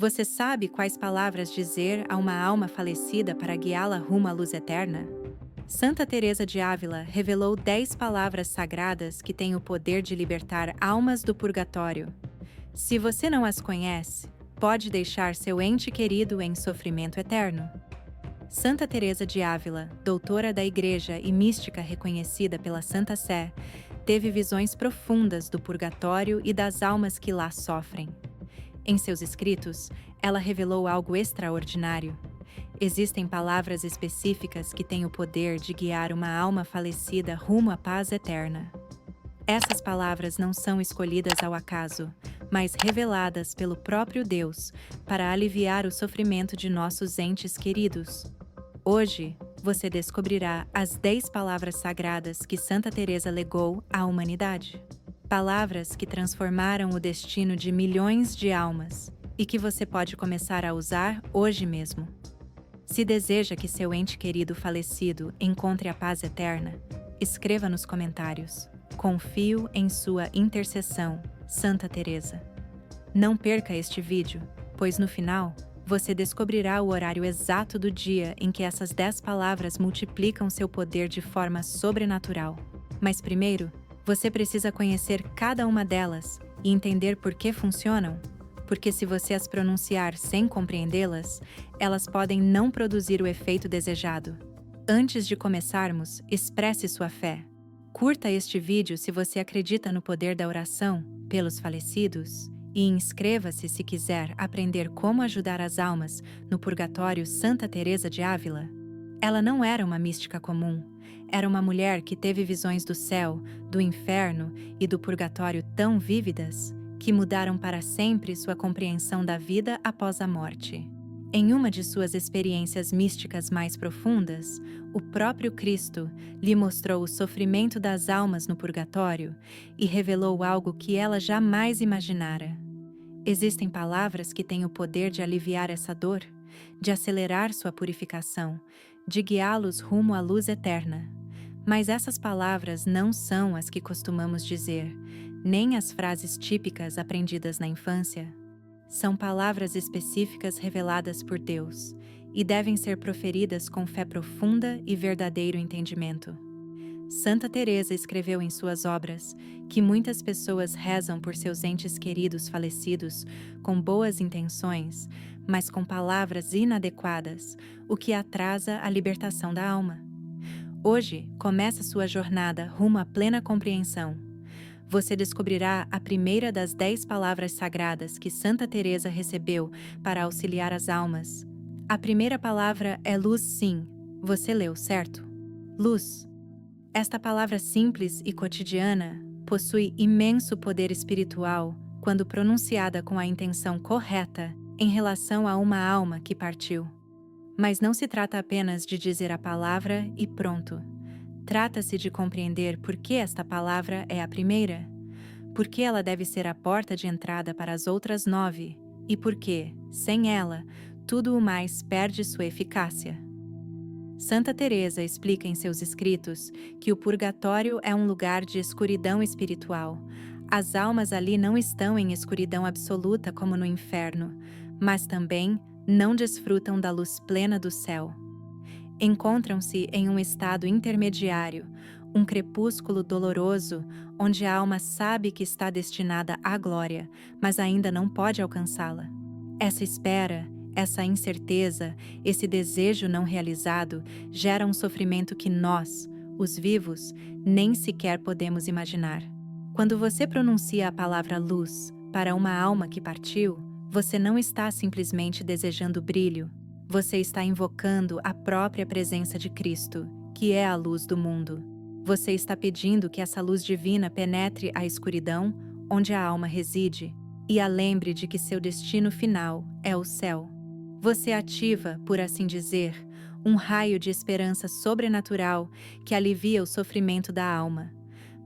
Você sabe quais palavras dizer a uma alma falecida para guiá-la rumo à luz eterna? Santa Teresa de Ávila revelou 10 palavras sagradas que têm o poder de libertar almas do purgatório. Se você não as conhece, pode deixar seu ente querido em sofrimento eterno. Santa Teresa de Ávila, doutora da Igreja e mística reconhecida pela Santa Sé, teve visões profundas do purgatório e das almas que lá sofrem. Em seus escritos, ela revelou algo extraordinário. Existem palavras específicas que têm o poder de guiar uma alma falecida rumo à paz eterna. Essas palavras não são escolhidas ao acaso, mas reveladas pelo próprio Deus para aliviar o sofrimento de nossos entes queridos. Hoje, você descobrirá as 10 palavras sagradas que Santa Teresa legou à humanidade. Palavras que transformaram o destino de milhões de almas e que você pode começar a usar hoje mesmo. Se deseja que seu ente querido falecido encontre a paz eterna, escreva nos comentários. Confio em sua intercessão, Santa Teresa. Não perca este vídeo, pois no final, você descobrirá o horário exato do dia em que essas 10 palavras multiplicam seu poder de forma sobrenatural. Mas primeiro, você precisa conhecer cada uma delas e entender por que funcionam, porque se você as pronunciar sem compreendê-las, elas podem não produzir o efeito desejado. Antes de começarmos, expresse sua fé. Curta este vídeo se você acredita no poder da oração pelos falecidos e inscreva-se se quiser aprender como ajudar as almas no purgatório Santa Teresa de Ávila. Ela não era uma mística comum. Era uma mulher que teve visões do céu, do inferno e do purgatório tão vívidas que mudaram para sempre sua compreensão da vida após a morte. Em uma de suas experiências místicas mais profundas, o próprio Cristo lhe mostrou o sofrimento das almas no purgatório e revelou algo que ela jamais imaginara. Existem palavras que têm o poder de aliviar essa dor, de acelerar sua purificação, de guiá-los rumo à luz eterna. Mas essas palavras não são as que costumamos dizer, nem as frases típicas aprendidas na infância. São palavras específicas reveladas por Deus e devem ser proferidas com fé profunda e verdadeiro entendimento. Santa Teresa escreveu em suas obras que muitas pessoas rezam por seus entes queridos falecidos com boas intenções, mas com palavras inadequadas, o que atrasa a libertação da alma. Hoje começa sua jornada rumo à plena compreensão. Você descobrirá a primeira das 10 palavras sagradas que Santa Teresa recebeu para auxiliar as almas. A primeira palavra é luz, sim. Você leu, certo? Luz. Esta palavra simples e cotidiana possui imenso poder espiritual quando pronunciada com a intenção correta em relação a uma alma que partiu. Mas não se trata apenas de dizer a palavra e pronto. Trata-se de compreender por que esta palavra é a primeira, por que ela deve ser a porta de entrada para as outras 9 e por que, sem ela, tudo o mais perde sua eficácia. Santa Teresa explica em seus escritos que o purgatório é um lugar de escuridão espiritual. As almas ali não estão em escuridão absoluta como no inferno, mas também não desfrutam da luz plena do céu. Encontram-se em um estado intermediário, um crepúsculo doloroso, onde a alma sabe que está destinada à glória, mas ainda não pode alcançá-la. Essa espera, essa incerteza, esse desejo não realizado gera um sofrimento que nós, os vivos, nem sequer podemos imaginar. Quando você pronuncia a palavra luz para uma alma que partiu, você não está simplesmente desejando brilho. Você está invocando a própria presença de Cristo, que é a luz do mundo. Você está pedindo que essa luz divina penetre a escuridão, onde a alma reside, e a lembre de que seu destino final é o céu. Você ativa, por assim dizer, um raio de esperança sobrenatural que alivia o sofrimento da alma.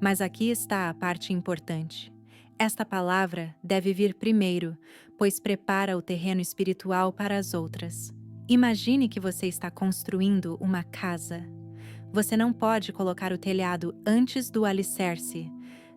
Mas aqui está a parte importante. Esta palavra deve vir primeiro, pois prepara o terreno espiritual para as outras. Imagine que você está construindo uma casa. Você não pode colocar o telhado antes do alicerce.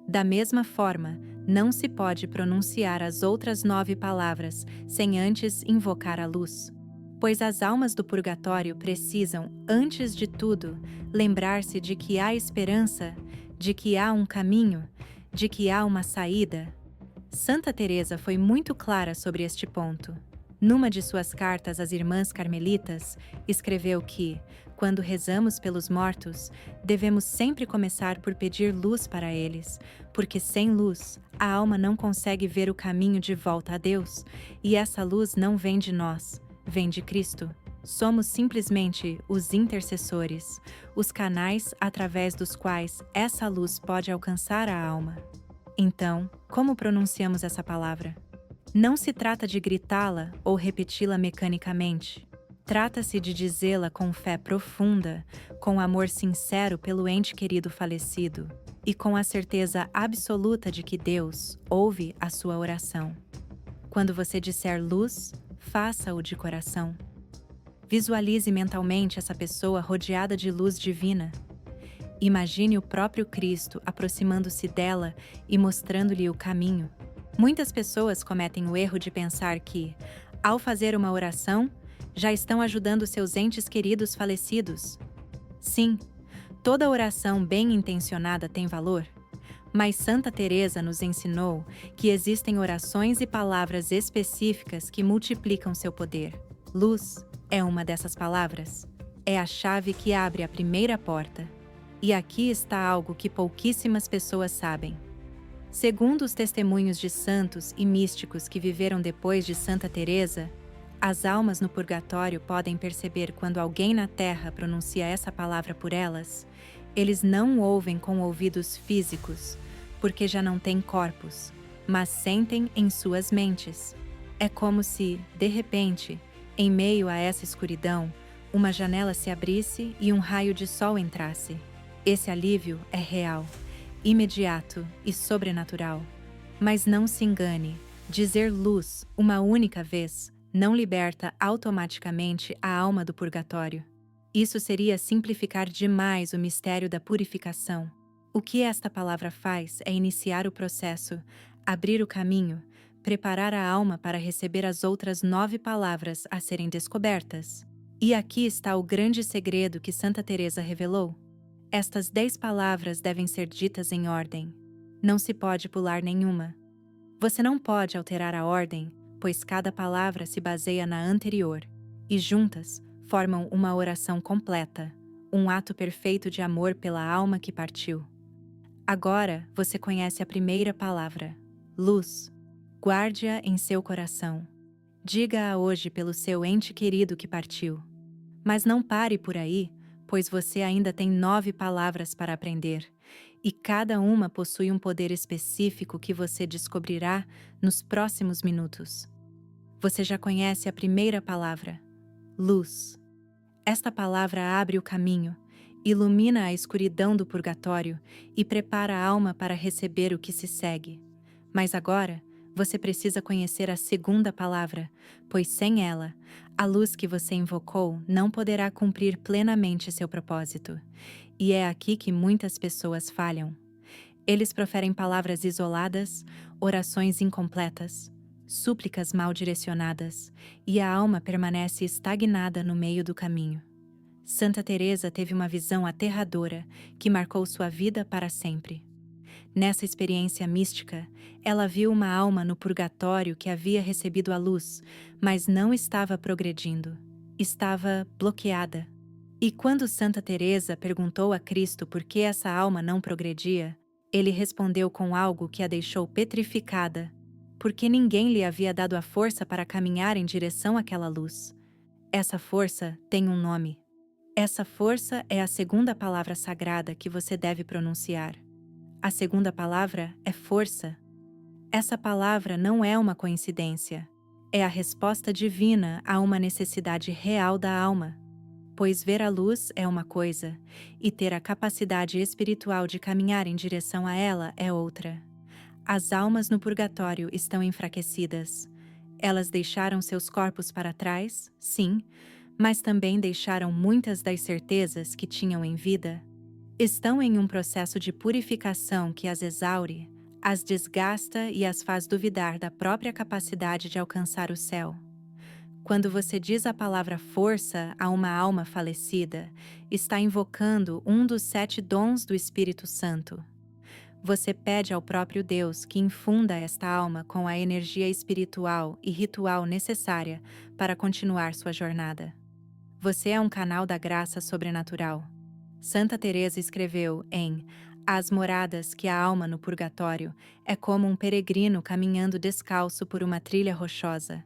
Da mesma forma, não se pode pronunciar as outras 9 palavras sem antes invocar a luz. Pois as almas do purgatório precisam, antes de tudo, lembrar-se de que há esperança, de que há um caminho, de que há uma saída. Santa Teresa foi muito clara sobre este ponto. Numa de suas cartas às irmãs carmelitas, escreveu que, quando rezamos pelos mortos, devemos sempre começar por pedir luz para eles, porque sem luz, a alma não consegue ver o caminho de volta a Deus, e essa luz não vem de nós, vem de Cristo. Somos simplesmente os intercessores, os canais através dos quais essa luz pode alcançar a alma. Então, como pronunciamos essa palavra? Não se trata de gritá-la ou repeti-la mecanicamente. Trata-se de dizê-la com fé profunda, com amor sincero pelo ente querido falecido e com a certeza absoluta de que Deus ouve a sua oração. Quando você disser luz, faça-o de coração. Visualize mentalmente essa pessoa rodeada de luz divina. Imagine o próprio Cristo aproximando-se dela e mostrando-lhe o caminho. Muitas pessoas cometem o erro de pensar que, ao fazer uma oração, já estão ajudando seus entes queridos falecidos. Sim, toda oração bem intencionada tem valor, mas Santa Teresa nos ensinou que existem orações e palavras específicas que multiplicam seu poder. Luz é uma dessas palavras. É a chave que abre a primeira porta. E aqui está algo que pouquíssimas pessoas sabem. Segundo os testemunhos de santos e místicos que viveram depois de Santa Teresa, as almas no purgatório podem perceber quando alguém na Terra pronuncia essa palavra por elas. Eles não ouvem com ouvidos físicos, porque já não têm corpos, mas sentem em suas mentes. É como se, de repente, em meio a essa escuridão, uma janela se abrisse e um raio de sol entrasse. Esse alívio é real, imediato e sobrenatural. Mas não se engane, dizer luz uma única vez não liberta automaticamente a alma do purgatório. Isso seria simplificar demais o mistério da purificação. O que esta palavra faz é iniciar o processo, abrir o caminho, preparar a alma para receber as outras 9 palavras a serem descobertas. E aqui está o grande segredo que Santa Teresa revelou. Estas 10 palavras devem ser ditas em ordem. Não se pode pular nenhuma. Você não pode alterar a ordem, pois cada palavra se baseia na anterior, e juntas formam uma oração completa, um ato perfeito de amor pela alma que partiu. Agora você conhece a primeira palavra, luz. Guarde-a em seu coração. Diga-a hoje pelo seu ente querido que partiu. Mas não pare por aí, pois você ainda tem 9 palavras para aprender, e cada uma possui um poder específico que você descobrirá nos próximos minutos. Você já conhece a primeira palavra, luz. Esta palavra abre o caminho, ilumina a escuridão do purgatório e prepara a alma para receber o que se segue. Mas agora, você precisa conhecer a segunda palavra, pois sem ela, a luz que você invocou não poderá cumprir plenamente seu propósito. E é aqui que muitas pessoas falham. Eles proferem palavras isoladas, orações incompletas, súplicas mal direcionadas, e a alma permanece estagnada no meio do caminho. Santa Teresa teve uma visão aterradora que marcou sua vida para sempre. Nessa experiência mística, ela viu uma alma no purgatório que havia recebido a luz, mas não estava progredindo. Estava bloqueada. E quando Santa Teresa perguntou a Cristo por que essa alma não progredia, ele respondeu com algo que a deixou petrificada, porque ninguém lhe havia dado a força para caminhar em direção àquela luz. Essa força tem um nome. Essa força é a segunda palavra sagrada que você deve pronunciar. A segunda palavra é força. Essa palavra não é uma coincidência. É a resposta divina a uma necessidade real da alma. Pois ver a luz é uma coisa, e ter a capacidade espiritual de caminhar em direção a ela é outra. As almas no purgatório estão enfraquecidas. Elas deixaram seus corpos para trás, sim, mas também deixaram muitas das certezas que tinham em vida. Estão em um processo de purificação que as exaure, as desgasta e as faz duvidar da própria capacidade de alcançar o céu. Quando você diz a palavra força a uma alma falecida, está invocando um dos 7 dons do Espírito Santo. Você pede ao próprio Deus que infunda esta alma com a energia espiritual e ritual necessária para continuar sua jornada. Você é um canal da graça sobrenatural. Santa Teresa escreveu em As Moradas que a alma no purgatório é como um peregrino caminhando descalço por uma trilha rochosa.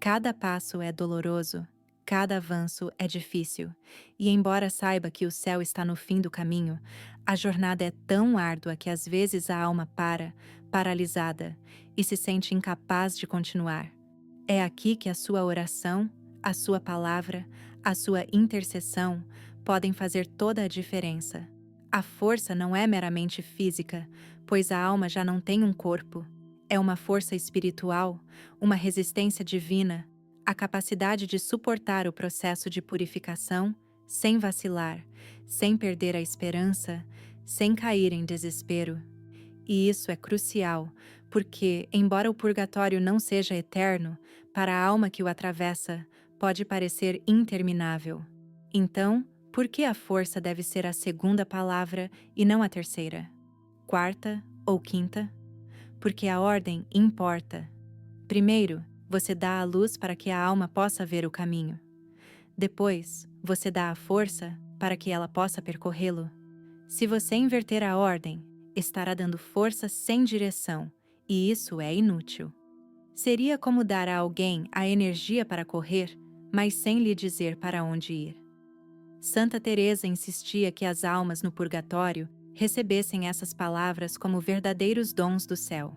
Cada passo é doloroso, cada avanço é difícil, e embora saiba que o céu está no fim do caminho, a jornada é tão árdua que às vezes a alma paralisada, e se sente incapaz de continuar. É aqui que a sua oração, a sua palavra, a sua intercessão podem fazer toda a diferença. A força não é meramente física, pois a alma já não tem um corpo. É uma força espiritual, uma resistência divina, a capacidade de suportar o processo de purificação sem vacilar, sem perder a esperança, sem cair em desespero. E isso é crucial, porque, embora o purgatório não seja eterno, para a alma que o atravessa, pode parecer interminável. Então, por que a força deve ser a segunda palavra e não a terceira, quarta ou quinta? Porque a ordem importa. Primeiro, você dá a luz para que a alma possa ver o caminho. Depois, você dá a força para que ela possa percorrê-lo. Se você inverter a ordem, estará dando força sem direção, e isso é inútil. Seria como dar a alguém a energia para correr, mas sem lhe dizer para onde ir. Santa Teresa insistia que as almas no purgatório recebessem essas palavras como verdadeiros dons do céu.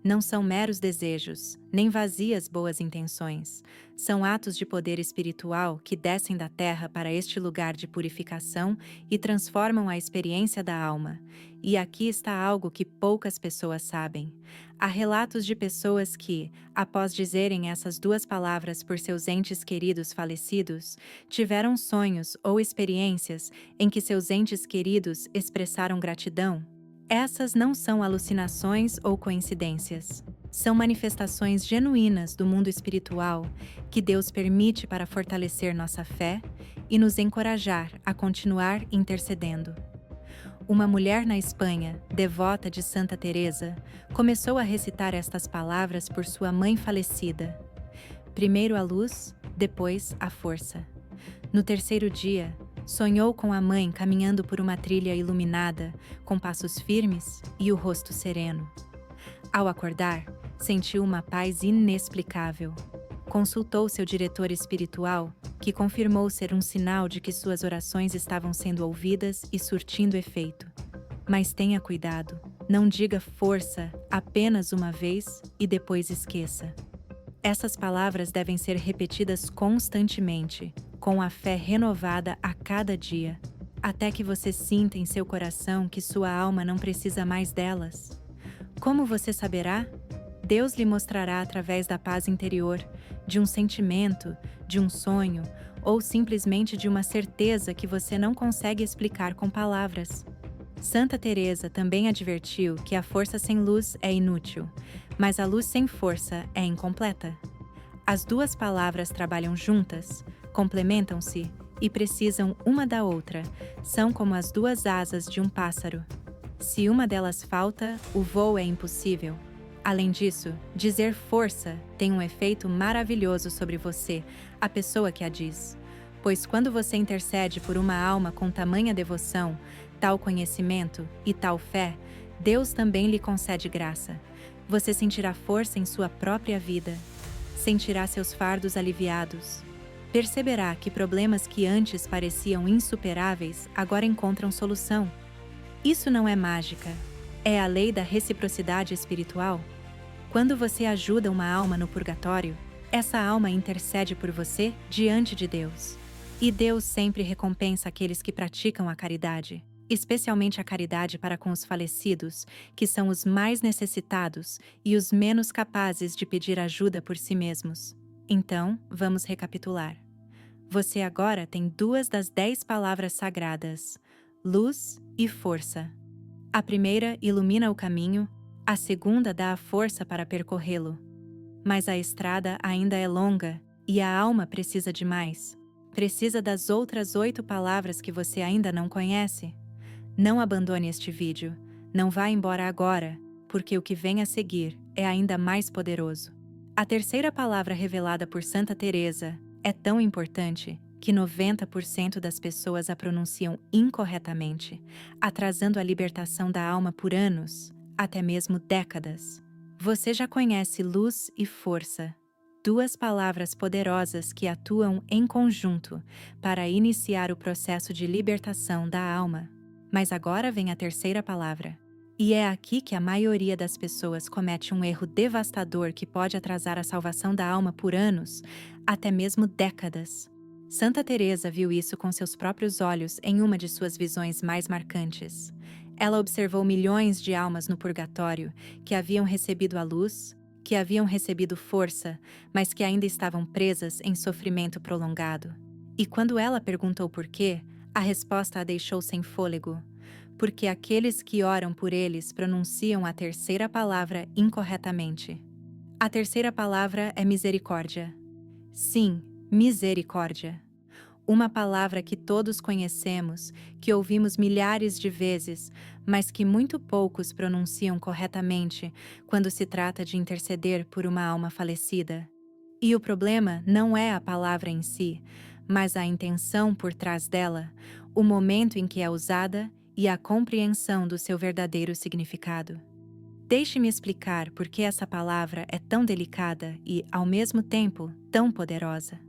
Não são meros desejos, nem vazias boas intenções. São atos de poder espiritual que descem da terra para este lugar de purificação e transformam a experiência da alma. E aqui está algo que poucas pessoas sabem. Há relatos de pessoas que, após dizerem essas 2 palavras por seus entes queridos falecidos, tiveram sonhos ou experiências em que seus entes queridos expressaram gratidão. Essas não são alucinações ou coincidências. São manifestações genuínas do mundo espiritual que Deus permite para fortalecer nossa fé e nos encorajar a continuar intercedendo. Uma mulher na Espanha, devota de Santa Teresa, começou a recitar estas palavras por sua mãe falecida. Primeiro a luz, depois a força. No terceiro dia, sonhou com a mãe caminhando por uma trilha iluminada, com passos firmes e o rosto sereno. Ao acordar, sentiu uma paz inexplicável. Consultou seu diretor espiritual, que confirmou ser um sinal de que suas orações estavam sendo ouvidas e surtindo efeito. Mas tenha cuidado, não diga força apenas uma vez e depois esqueça. Essas palavras devem ser repetidas constantemente, com a fé renovada a cada dia, até que você sinta em seu coração que sua alma não precisa mais delas. Como você saberá? Deus lhe mostrará através da paz interior, de um sentimento, de um sonho, ou simplesmente de uma certeza que você não consegue explicar com palavras. Santa Teresa também advertiu que a força sem luz é inútil, mas a luz sem força é incompleta. As 2 palavras trabalham juntas, complementam-se e precisam uma da outra, são como as 2 asas de um pássaro. Se uma delas falta, o voo é impossível. Além disso, dizer força tem um efeito maravilhoso sobre você, a pessoa que a diz. Pois quando você intercede por uma alma com tamanha devoção, tal conhecimento e tal fé, Deus também lhe concede graça. Você sentirá força em sua própria vida. Sentirá seus fardos aliviados. Perceberá que problemas que antes pareciam insuperáveis agora encontram solução. Isso não é mágica. É a lei da reciprocidade espiritual. Quando você ajuda uma alma no purgatório, essa alma intercede por você diante de Deus. E Deus sempre recompensa aqueles que praticam a caridade, especialmente a caridade para com os falecidos, que são os mais necessitados e os menos capazes de pedir ajuda por si mesmos. Então, vamos recapitular. Você agora tem 2 das 10 palavras sagradas: luz e força. A primeira ilumina o caminho, a segunda dá a força para percorrê-lo. Mas a estrada ainda é longa e a alma precisa de mais. Precisa das outras 8 palavras que você ainda não conhece. Não abandone este vídeo. Não vá embora agora, porque o que vem a seguir é ainda mais poderoso. A terceira palavra revelada por Santa Teresa é tão importante que 90% das pessoas a pronunciam incorretamente, atrasando a libertação da alma por anos, até mesmo décadas. Você já conhece luz e força, 2 palavras poderosas que atuam em conjunto para iniciar o processo de libertação da alma. Mas agora vem a terceira palavra. E é aqui que a maioria das pessoas comete um erro devastador que pode atrasar a salvação da alma por anos, até mesmo décadas. Santa Teresa viu isso com seus próprios olhos em uma de suas visões mais marcantes. Ela observou milhões de almas no purgatório que haviam recebido a luz, que haviam recebido força, mas que ainda estavam presas em sofrimento prolongado. E quando ela perguntou por quê, a resposta a deixou sem fôlego. Porque aqueles que oram por eles pronunciam a terceira palavra incorretamente. A terceira palavra é misericórdia. Sim, misericórdia. Uma palavra que todos conhecemos, que ouvimos milhares de vezes, mas que muito poucos pronunciam corretamente quando se trata de interceder por uma alma falecida. E o problema não é a palavra em si, mas a intenção por trás dela, o momento em que é usada e a compreensão do seu verdadeiro significado. Deixe-me explicar por que essa palavra é tão delicada e, ao mesmo tempo, tão poderosa.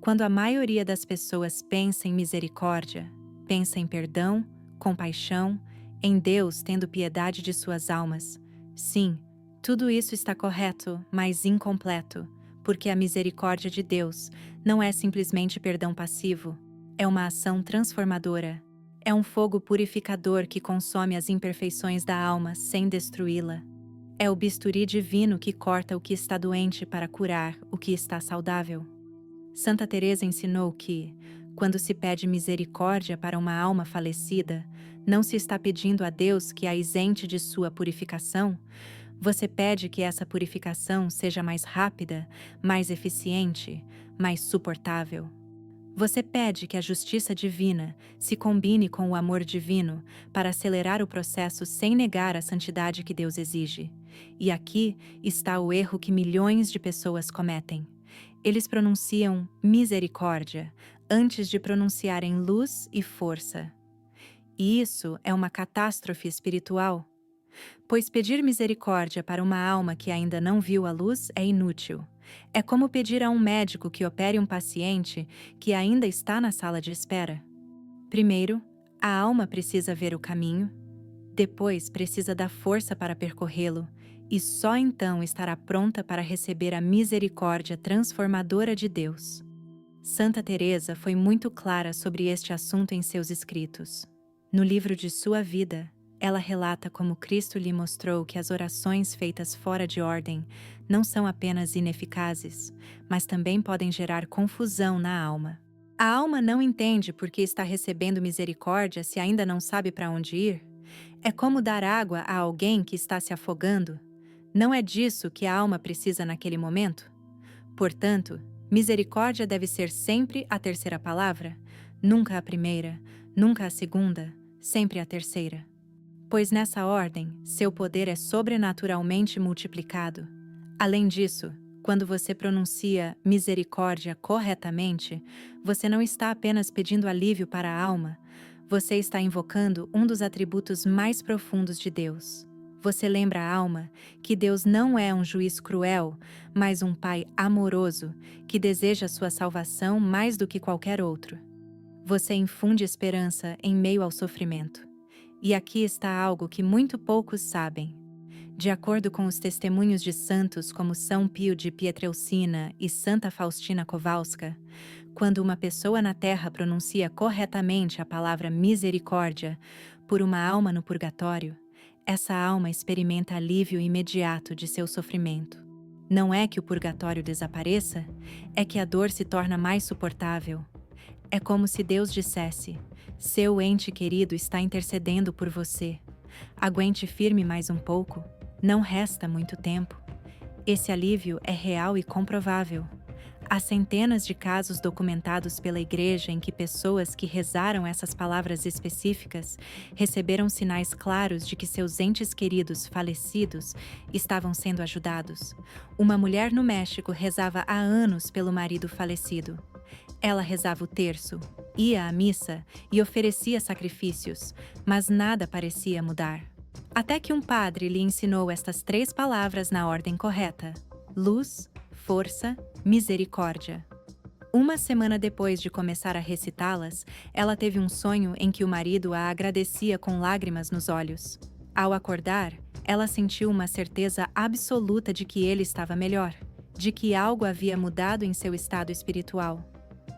Quando a maioria das pessoas pensa em misericórdia, pensa em perdão, compaixão, em Deus tendo piedade de suas almas. Sim, tudo isso está correto, mas incompleto, porque a misericórdia de Deus não é simplesmente perdão passivo, é uma ação transformadora. É um fogo purificador que consome as imperfeições da alma sem destruí-la. É o bisturi divino que corta o que está doente para curar o que está saudável. Santa Teresa ensinou que, quando se pede misericórdia para uma alma falecida, não se está pedindo a Deus que a isente de sua purificação. Você pede que essa purificação seja mais rápida, mais eficiente, mais suportável. Você pede que a justiça divina se combine com o amor divino para acelerar o processo sem negar a santidade que Deus exige. E aqui está o erro que milhões de pessoas cometem. Eles pronunciam misericórdia antes de pronunciarem luz e força. E isso é uma catástrofe espiritual. Pois pedir misericórdia para uma alma que ainda não viu a luz é inútil. É como pedir a um médico que opere um paciente que ainda está na sala de espera. Primeiro, a alma precisa ver o caminho, depois precisa da força para percorrê-lo, e só então estará pronta para receber a misericórdia transformadora de Deus. Santa Teresa foi muito clara sobre este assunto em seus escritos. No livro de sua vida, ela relata como Cristo lhe mostrou que as orações feitas fora de ordem não são apenas ineficazes, mas também podem gerar confusão na alma. A alma não entende por que está recebendo misericórdia se ainda não sabe para onde ir. É como dar água a alguém que está se afogando. Não é disso que a alma precisa naquele momento? Portanto, misericórdia deve ser sempre a terceira palavra, nunca a primeira, nunca a segunda, sempre a terceira. Pois nessa ordem, seu poder é sobrenaturalmente multiplicado. Além disso, quando você pronuncia misericórdia corretamente, você não está apenas pedindo alívio para a alma, você está invocando um dos atributos mais profundos de Deus. Você lembra a alma que Deus não é um juiz cruel, mas um Pai amoroso que deseja sua salvação mais do que qualquer outro. Você infunde esperança em meio ao sofrimento. E aqui está algo que muito poucos sabem. De acordo com os testemunhos de santos como São Pio de Pietrelcina e Santa Faustina Kowalska, quando uma pessoa na Terra pronuncia corretamente a palavra misericórdia por uma alma no purgatório, essa alma experimenta alívio imediato de seu sofrimento. Não é que o purgatório desapareça, é que a dor se torna mais suportável. É como se Deus dissesse: Seu ente querido está intercedendo por você. Aguente firme mais um pouco. Não resta muito tempo. Esse alívio é real e comprovável. Há centenas de casos documentados pela Igreja em que pessoas que rezaram essas palavras específicas receberam sinais claros de que seus entes queridos falecidos estavam sendo ajudados. Uma mulher no México rezava há anos pelo marido falecido. Ela rezava o terço, ia à missa e oferecia sacrifícios, mas nada parecia mudar. Até que um padre lhe ensinou estas 3 palavras na ordem correta: luz, força, misericórdia. Uma semana depois de começar a recitá-las, ela teve um sonho em que o marido a agradecia com lágrimas nos olhos. Ao acordar, ela sentiu uma certeza absoluta de que ele estava melhor, de que algo havia mudado em seu estado espiritual.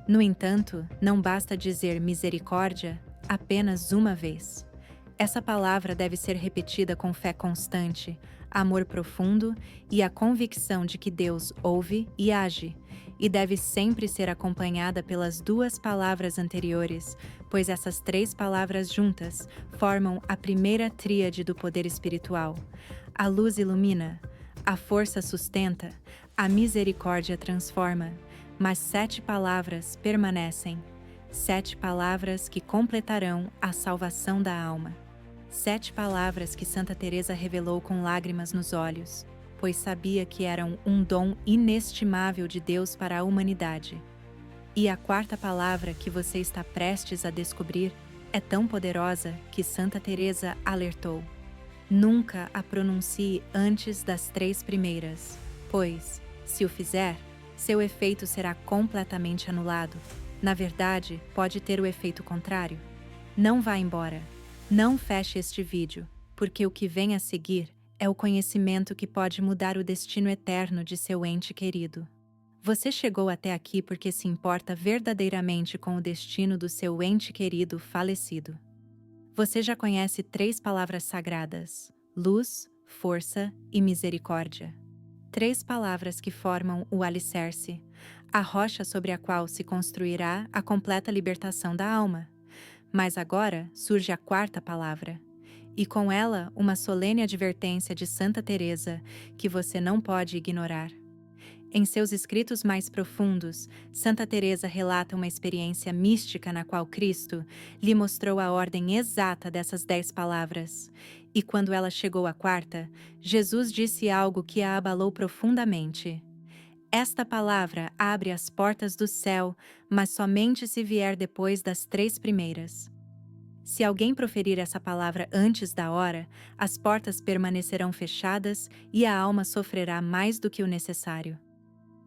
No entanto, não basta dizer misericórdia apenas uma vez. Essa palavra deve ser repetida com fé constante, amor profundo e a convicção de que Deus ouve e age, e deve sempre ser acompanhada pelas 2 palavras anteriores, pois essas 3 palavras juntas formam a primeira tríade do poder espiritual. A luz ilumina, a força sustenta, a misericórdia transforma, mas 7 palavras permanecem. 7 palavras que completarão a salvação da alma. 7 palavras que Santa Teresa revelou com lágrimas nos olhos, pois sabia que eram um dom inestimável de Deus para a humanidade. E a 4ª palavra que você está prestes a descobrir é tão poderosa que Santa Teresa alertou: nunca a pronuncie antes das 3 primeiras, pois, se o fizer, seu efeito será completamente anulado. Na verdade, pode ter o efeito contrário. Não vá embora. Não feche este vídeo, porque o que vem a seguir é o conhecimento que pode mudar o destino eterno de seu ente querido. Você chegou até aqui porque se importa verdadeiramente com o destino do seu ente querido falecido. Você já conhece 3 palavras sagradas: luz, força e misericórdia. 3 palavras que formam o alicerce, a rocha sobre a qual se construirá a completa libertação da alma. Mas agora surge a 4ª palavra, e com ela uma solene advertência de Santa Teresa que você não pode ignorar. Em seus escritos mais profundos, Santa Teresa relata uma experiência mística na qual Cristo lhe mostrou a ordem exata dessas 10 palavras. E quando ela chegou à 4ª, Jesus disse algo que a abalou profundamente. Esta palavra abre as portas do céu, mas somente se vier depois das 3 primeiras. Se alguém proferir essa palavra antes da hora, as portas permanecerão fechadas e a alma sofrerá mais do que o necessário.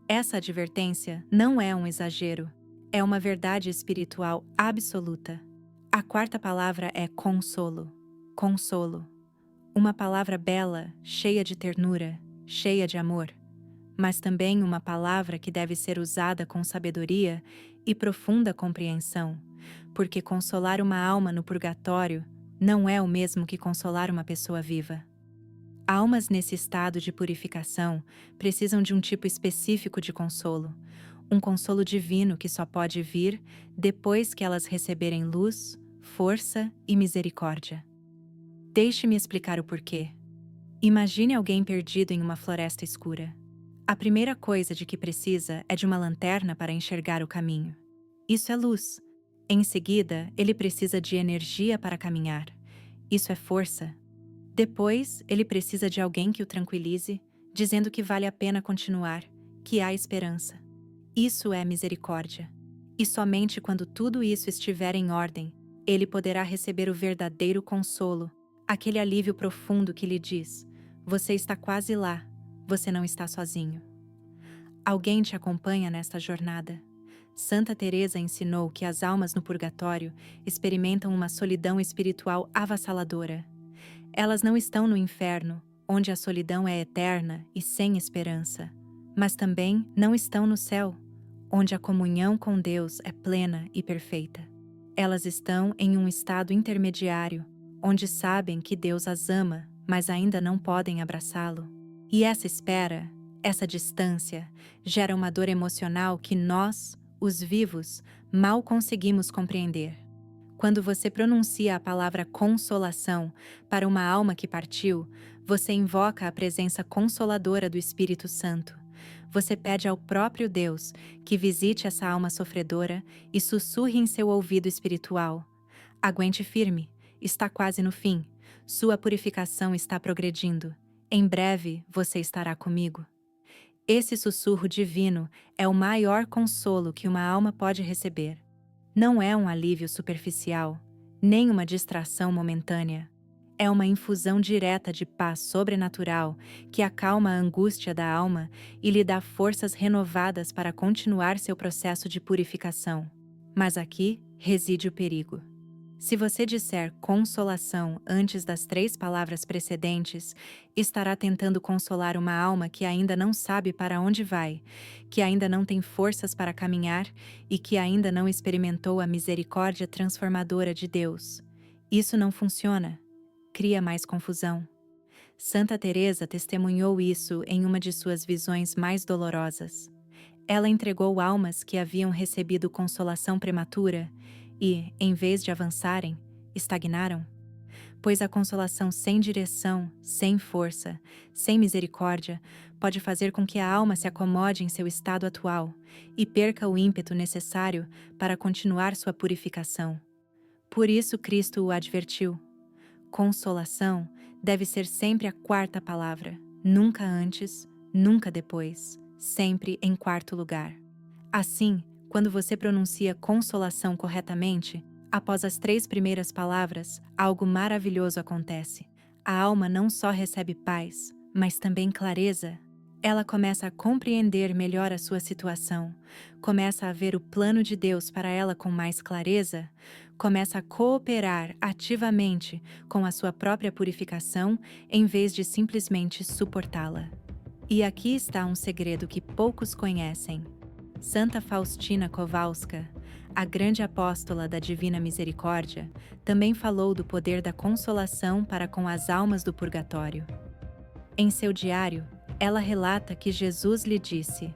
Essa advertência não é um exagero, é uma verdade espiritual absoluta. A 4ª palavra é consolo. Consolo. Uma palavra bela, cheia de ternura, cheia de amor, mas também uma palavra que deve ser usada com sabedoria e profunda compreensão, porque consolar uma alma no purgatório não é o mesmo que consolar uma pessoa viva. Almas nesse estado de purificação precisam de um tipo específico de consolo, um consolo divino que só pode vir depois que elas receberem luz, força e misericórdia. Deixe-me explicar o porquê. Imagine alguém perdido em uma floresta escura. A primeira coisa de que precisa é de uma lanterna para enxergar o caminho. Isso é luz. Em seguida, ele precisa de energia para caminhar. Isso é força. Depois, ele precisa de alguém que o tranquilize, dizendo que vale a pena continuar, que há esperança. Isso é misericórdia. E somente quando tudo isso estiver em ordem, ele poderá receber o verdadeiro consolo, aquele alívio profundo que lhe diz: você está quase lá, você não está sozinho. Alguém te acompanha nesta jornada. Santa Teresa ensinou que as almas no purgatório experimentam uma solidão espiritual avassaladora. Elas não estão no inferno, onde a solidão é eterna e sem esperança, mas também não estão no céu, onde a comunhão com Deus é plena e perfeita. Elas estão em um estado intermediário, onde sabem que Deus as ama, mas ainda não podem abraçá-lo. E essa espera, essa distância, gera uma dor emocional que nós, os vivos, mal conseguimos compreender. Quando você pronuncia a palavra consolação para uma alma que partiu, você invoca a presença consoladora do Espírito Santo. Você pede ao próprio Deus que visite essa alma sofredora e sussurre em seu ouvido espiritual: aguente firme, está quase no fim, sua purificação está progredindo. Em breve você estará comigo. Esse sussurro divino é o maior consolo que uma alma pode receber. Não é um alívio superficial, nem uma distração momentânea. É uma infusão direta de paz sobrenatural que acalma a angústia da alma e lhe dá forças renovadas para continuar seu processo de purificação. Mas aqui reside o perigo. Se você disser consolação antes das 3 palavras precedentes, estará tentando consolar uma alma que ainda não sabe para onde vai, que ainda não tem forças para caminhar e que ainda não experimentou a misericórdia transformadora de Deus. Isso não funciona. Cria mais confusão. Santa Teresa testemunhou isso em uma de suas visões mais dolorosas. Ela entregou almas que haviam recebido consolação prematura e, em vez de avançarem, estagnaram. Pois a consolação sem direção, sem força, sem misericórdia, pode fazer com que a alma se acomode em seu estado atual e perca o ímpeto necessário para continuar sua purificação. Por isso Cristo o advertiu. Consolação deve ser sempre a 4ª palavra, nunca antes, nunca depois, sempre em 4º lugar. Assim, quando você pronuncia consolação corretamente, após as 3 primeiras palavras, algo maravilhoso acontece. A alma não só recebe paz, mas também clareza. Ela começa a compreender melhor a sua situação, começa a ver o plano de Deus para ela com mais clareza, começa a cooperar ativamente com a sua própria purificação em vez de simplesmente suportá-la. E aqui está um segredo que poucos conhecem. Santa Faustina Kowalska, a grande apóstola da Divina Misericórdia, também falou do poder da consolação para com as almas do purgatório. Em seu diário, ela relata que Jesus lhe disse: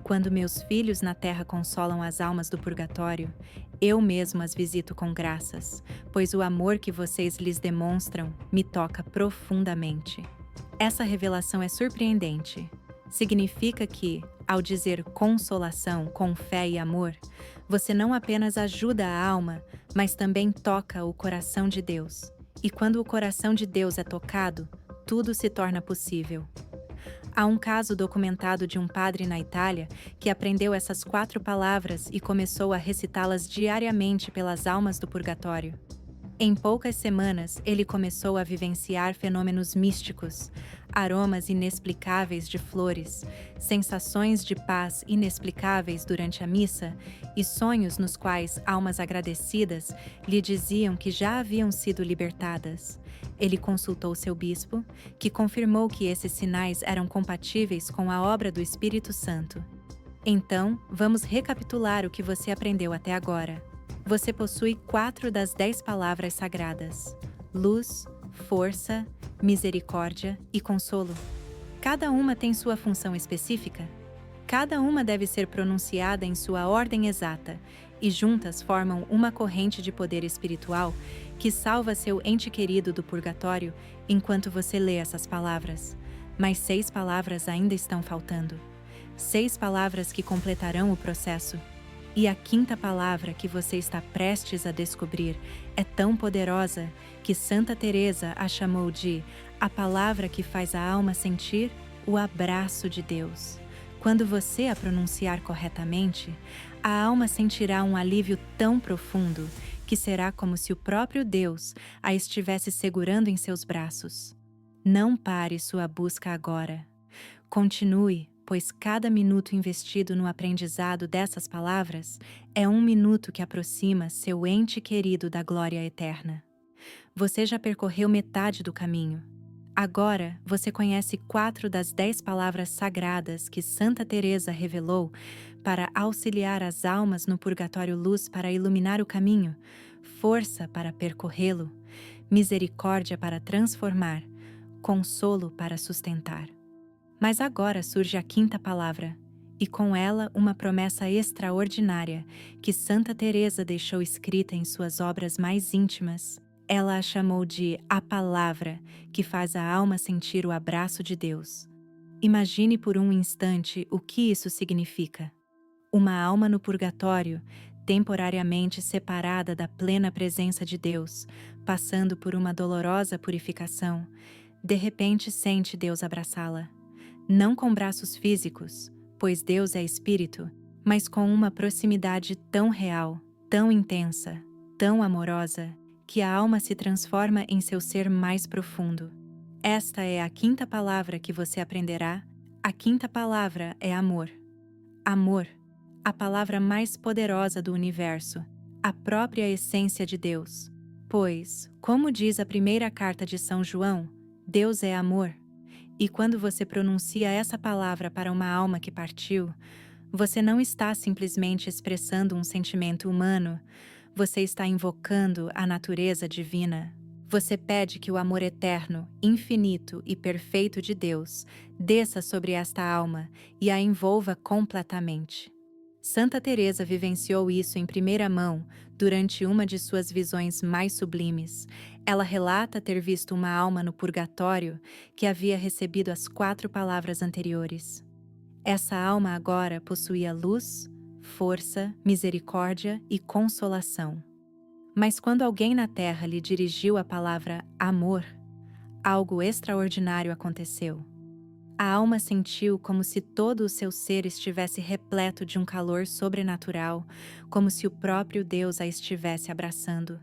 "Quando meus filhos na terra consolam as almas do purgatório, eu mesmo as visito com graças, pois o amor que vocês lhes demonstram me toca profundamente." Essa revelação é surpreendente. Significa que, ao dizer consolação com fé e amor, você não apenas ajuda a alma, mas também toca o coração de Deus. E quando o coração de Deus é tocado, tudo se torna possível. Há um caso documentado de um padre na Itália que aprendeu essas 4 palavras e começou a recitá-las diariamente pelas almas do purgatório. Em poucas semanas, ele começou a vivenciar fenômenos místicos, aromas inexplicáveis de flores, sensações de paz inexplicáveis durante a missa e sonhos nos quais almas agradecidas lhe diziam que já haviam sido libertadas. Ele consultou seu bispo, que confirmou que esses sinais eram compatíveis com a obra do Espírito Santo. Então, vamos recapitular o que você aprendeu até agora. Você possui 4 das 10 palavras sagradas: luz, força, misericórdia e consolo. Cada uma tem sua função específica. Cada uma deve ser pronunciada em sua ordem exata, e juntas formam uma corrente de poder espiritual que salva seu ente querido do purgatório enquanto você lê essas palavras. Mas 6 palavras ainda estão faltando. 6 palavras que completarão o processo. E a 5ª palavra que você está prestes a descobrir é tão poderosa que Santa Teresa a chamou de a palavra que faz a alma sentir o abraço de Deus. Quando você a pronunciar corretamente, a alma sentirá um alívio tão profundo que será como se o próprio Deus a estivesse segurando em seus braços. Não pare sua busca agora. Continue, pois cada minuto investido no aprendizado dessas palavras é um minuto que aproxima seu ente querido da glória eterna. Você já percorreu metade do caminho. Agora você conhece 4 das 10 palavras sagradas que Santa Teresa revelou para auxiliar as almas no purgatório luz para iluminar o caminho, força para percorrê-lo, misericórdia para transformar, consolo para sustentar. Mas agora surge a 5ª palavra, e com ela uma promessa extraordinária que Santa Teresa deixou escrita em suas obras mais íntimas. Ela a chamou de a palavra, que faz a alma sentir o abraço de Deus. Imagine por um instante o que isso significa. Uma alma no purgatório, temporariamente separada da plena presença de Deus, passando por uma dolorosa purificação, de repente sente Deus abraçá-la. Não com braços físicos, pois Deus é espírito, mas com uma proximidade tão real, tão intensa, tão amorosa, que a alma se transforma em seu ser mais profundo. Esta é a quinta palavra que você aprenderá. A quinta palavra é amor. Amor, a palavra mais poderosa do universo, a própria essência de Deus. Pois, como diz a primeira carta de São João, Deus é amor. E quando você pronuncia essa palavra para uma alma que partiu, você não está simplesmente expressando um sentimento humano, você está invocando a natureza divina. Você pede que o amor eterno, infinito e perfeito de Deus desça sobre esta alma e a envolva completamente. Santa Teresa vivenciou isso em primeira mão durante uma de suas visões mais sublimes. Ela relata ter visto uma alma no purgatório que havia recebido as 4 palavras anteriores. Essa alma agora possuía luz, força, misericórdia e consolação. Mas quando alguém na terra lhe dirigiu a palavra amor, algo extraordinário aconteceu. A alma sentiu como se todo o seu ser estivesse repleto de um calor sobrenatural, como se o próprio Deus a estivesse abraçando.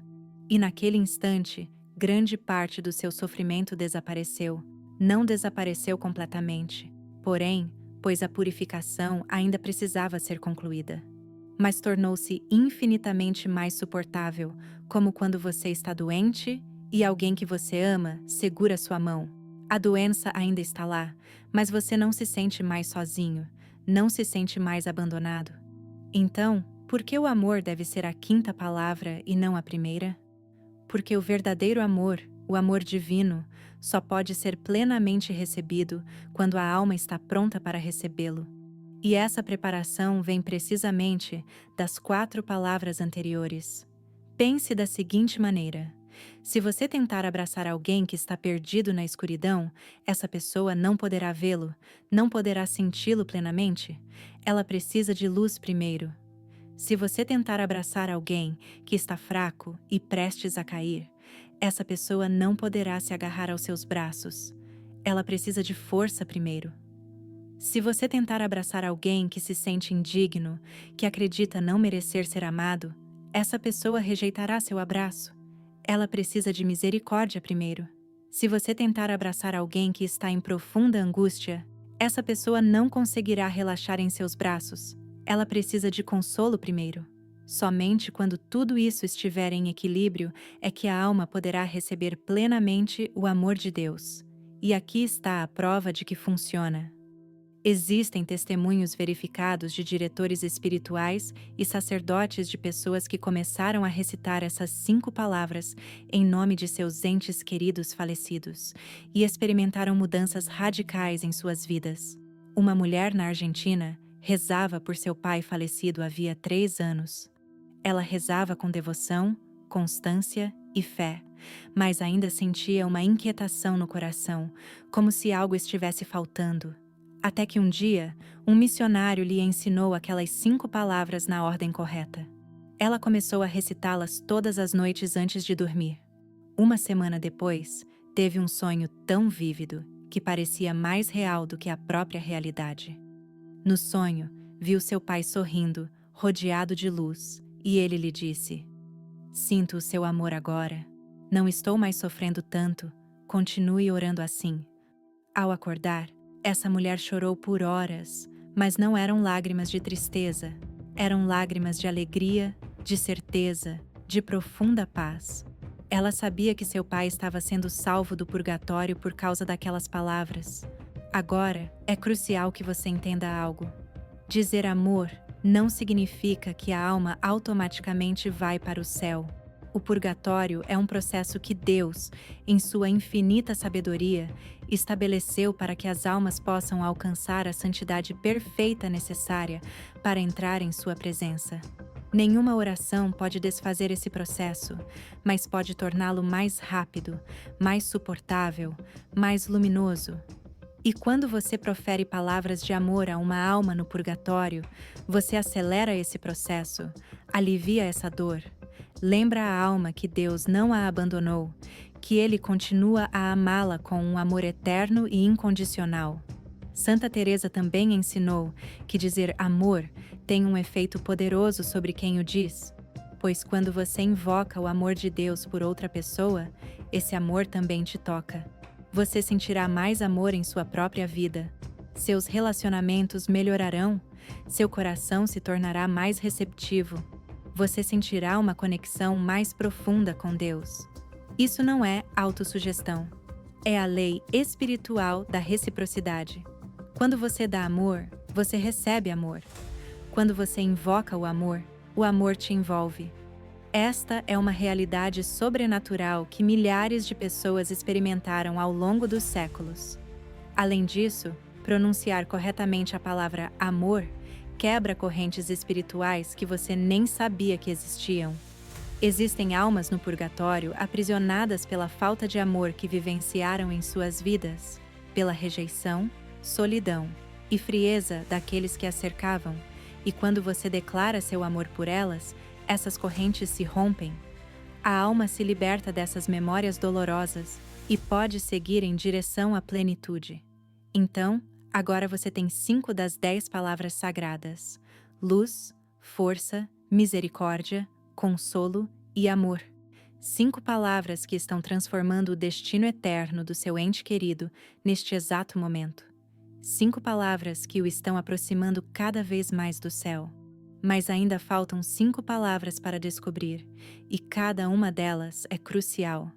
E naquele instante, grande parte do seu sofrimento desapareceu. Não desapareceu completamente, porém, pois a purificação ainda precisava ser concluída. Mas tornou-se infinitamente mais suportável, como quando você está doente e alguém que você ama segura sua mão. A doença ainda está lá, mas você não se sente mais sozinho, não se sente mais abandonado. Então, por que o amor deve ser a quinta palavra e não a primeira? Porque o verdadeiro amor, o amor divino, só pode ser plenamente recebido quando a alma está pronta para recebê-lo. E essa preparação vem precisamente das 4 palavras anteriores. Pense da seguinte maneira: se você tentar abraçar alguém que está perdido na escuridão, essa pessoa não poderá vê-lo, não poderá senti-lo plenamente. Ela precisa de luz primeiro. Se você tentar abraçar alguém que está fraco e prestes a cair, essa pessoa não poderá se agarrar aos seus braços. Ela precisa de força primeiro. Se você tentar abraçar alguém que se sente indigno, que acredita não merecer ser amado, essa pessoa rejeitará seu abraço. Ela precisa de misericórdia primeiro. Se você tentar abraçar alguém que está em profunda angústia, essa pessoa não conseguirá relaxar em seus braços. Ela precisa de consolo primeiro. Somente quando tudo isso estiver em equilíbrio é que a alma poderá receber plenamente o amor de Deus. E aqui está a prova de que funciona. Existem testemunhos verificados de diretores espirituais e sacerdotes de pessoas que começaram a recitar essas 5 palavras em nome de seus entes queridos falecidos e experimentaram mudanças radicais em suas vidas. Uma mulher na Argentina rezava por seu pai falecido havia 3 anos. Ela rezava com devoção, constância e fé, mas ainda sentia uma inquietação no coração, como se algo estivesse faltando. Até que um dia, um missionário lhe ensinou aquelas 5 palavras na ordem correta. Ela começou a recitá-las todas as noites antes de dormir. Uma semana depois, teve um sonho tão vívido que parecia mais real do que a própria realidade. No sonho, viu seu pai sorrindo, rodeado de luz, e ele lhe disse: "Sinto o seu amor agora. Não estou mais sofrendo tanto. Continue orando assim." Ao acordar, essa mulher chorou por horas, mas não eram lágrimas de tristeza, eram lágrimas de alegria, de certeza, de profunda paz. Ela sabia que seu pai estava sendo salvo do purgatório por causa daquelas palavras. Agora, é crucial que você entenda algo. Dizer amor não significa que a alma automaticamente vai para o céu. O purgatório é um processo que Deus, em sua infinita sabedoria, estabeleceu para que as almas possam alcançar a santidade perfeita necessária para entrar em sua presença. Nenhuma oração pode desfazer esse processo, mas pode torná-lo mais rápido, mais suportável, mais luminoso. E quando você profere palavras de amor a uma alma no purgatório, você acelera esse processo, alivia essa dor. Lembra a alma que Deus não a abandonou, que Ele continua a amá-la com um amor eterno e incondicional. Santa Teresa também ensinou que dizer amor tem um efeito poderoso sobre quem o diz, pois quando você invoca o amor de Deus por outra pessoa, esse amor também te toca. Você sentirá mais amor em sua própria vida. Seus relacionamentos melhorarão, seu coração se tornará mais receptivo. Você sentirá uma conexão mais profunda com Deus. Isso não é autossugestão. É a lei espiritual da reciprocidade. Quando você dá amor, você recebe amor. Quando você invoca o amor te envolve. Esta é uma realidade sobrenatural que milhares de pessoas experimentaram ao longo dos séculos. Além disso, pronunciar corretamente a palavra amor quebra correntes espirituais que você nem sabia que existiam. Existem almas no purgatório aprisionadas pela falta de amor que vivenciaram em suas vidas, pela rejeição, solidão e frieza daqueles que as cercavam, e quando você declara seu amor por elas, essas correntes se rompem. A alma se liberta dessas memórias dolorosas e pode seguir em direção à plenitude. Então, agora você tem 5 das 10 palavras sagradas: luz, força, misericórdia, consolo e amor. 5 palavras que estão transformando o destino eterno do seu ente querido neste exato momento. 5 palavras que o estão aproximando cada vez mais do céu. Mas ainda faltam 5 palavras para descobrir, e cada uma delas é crucial.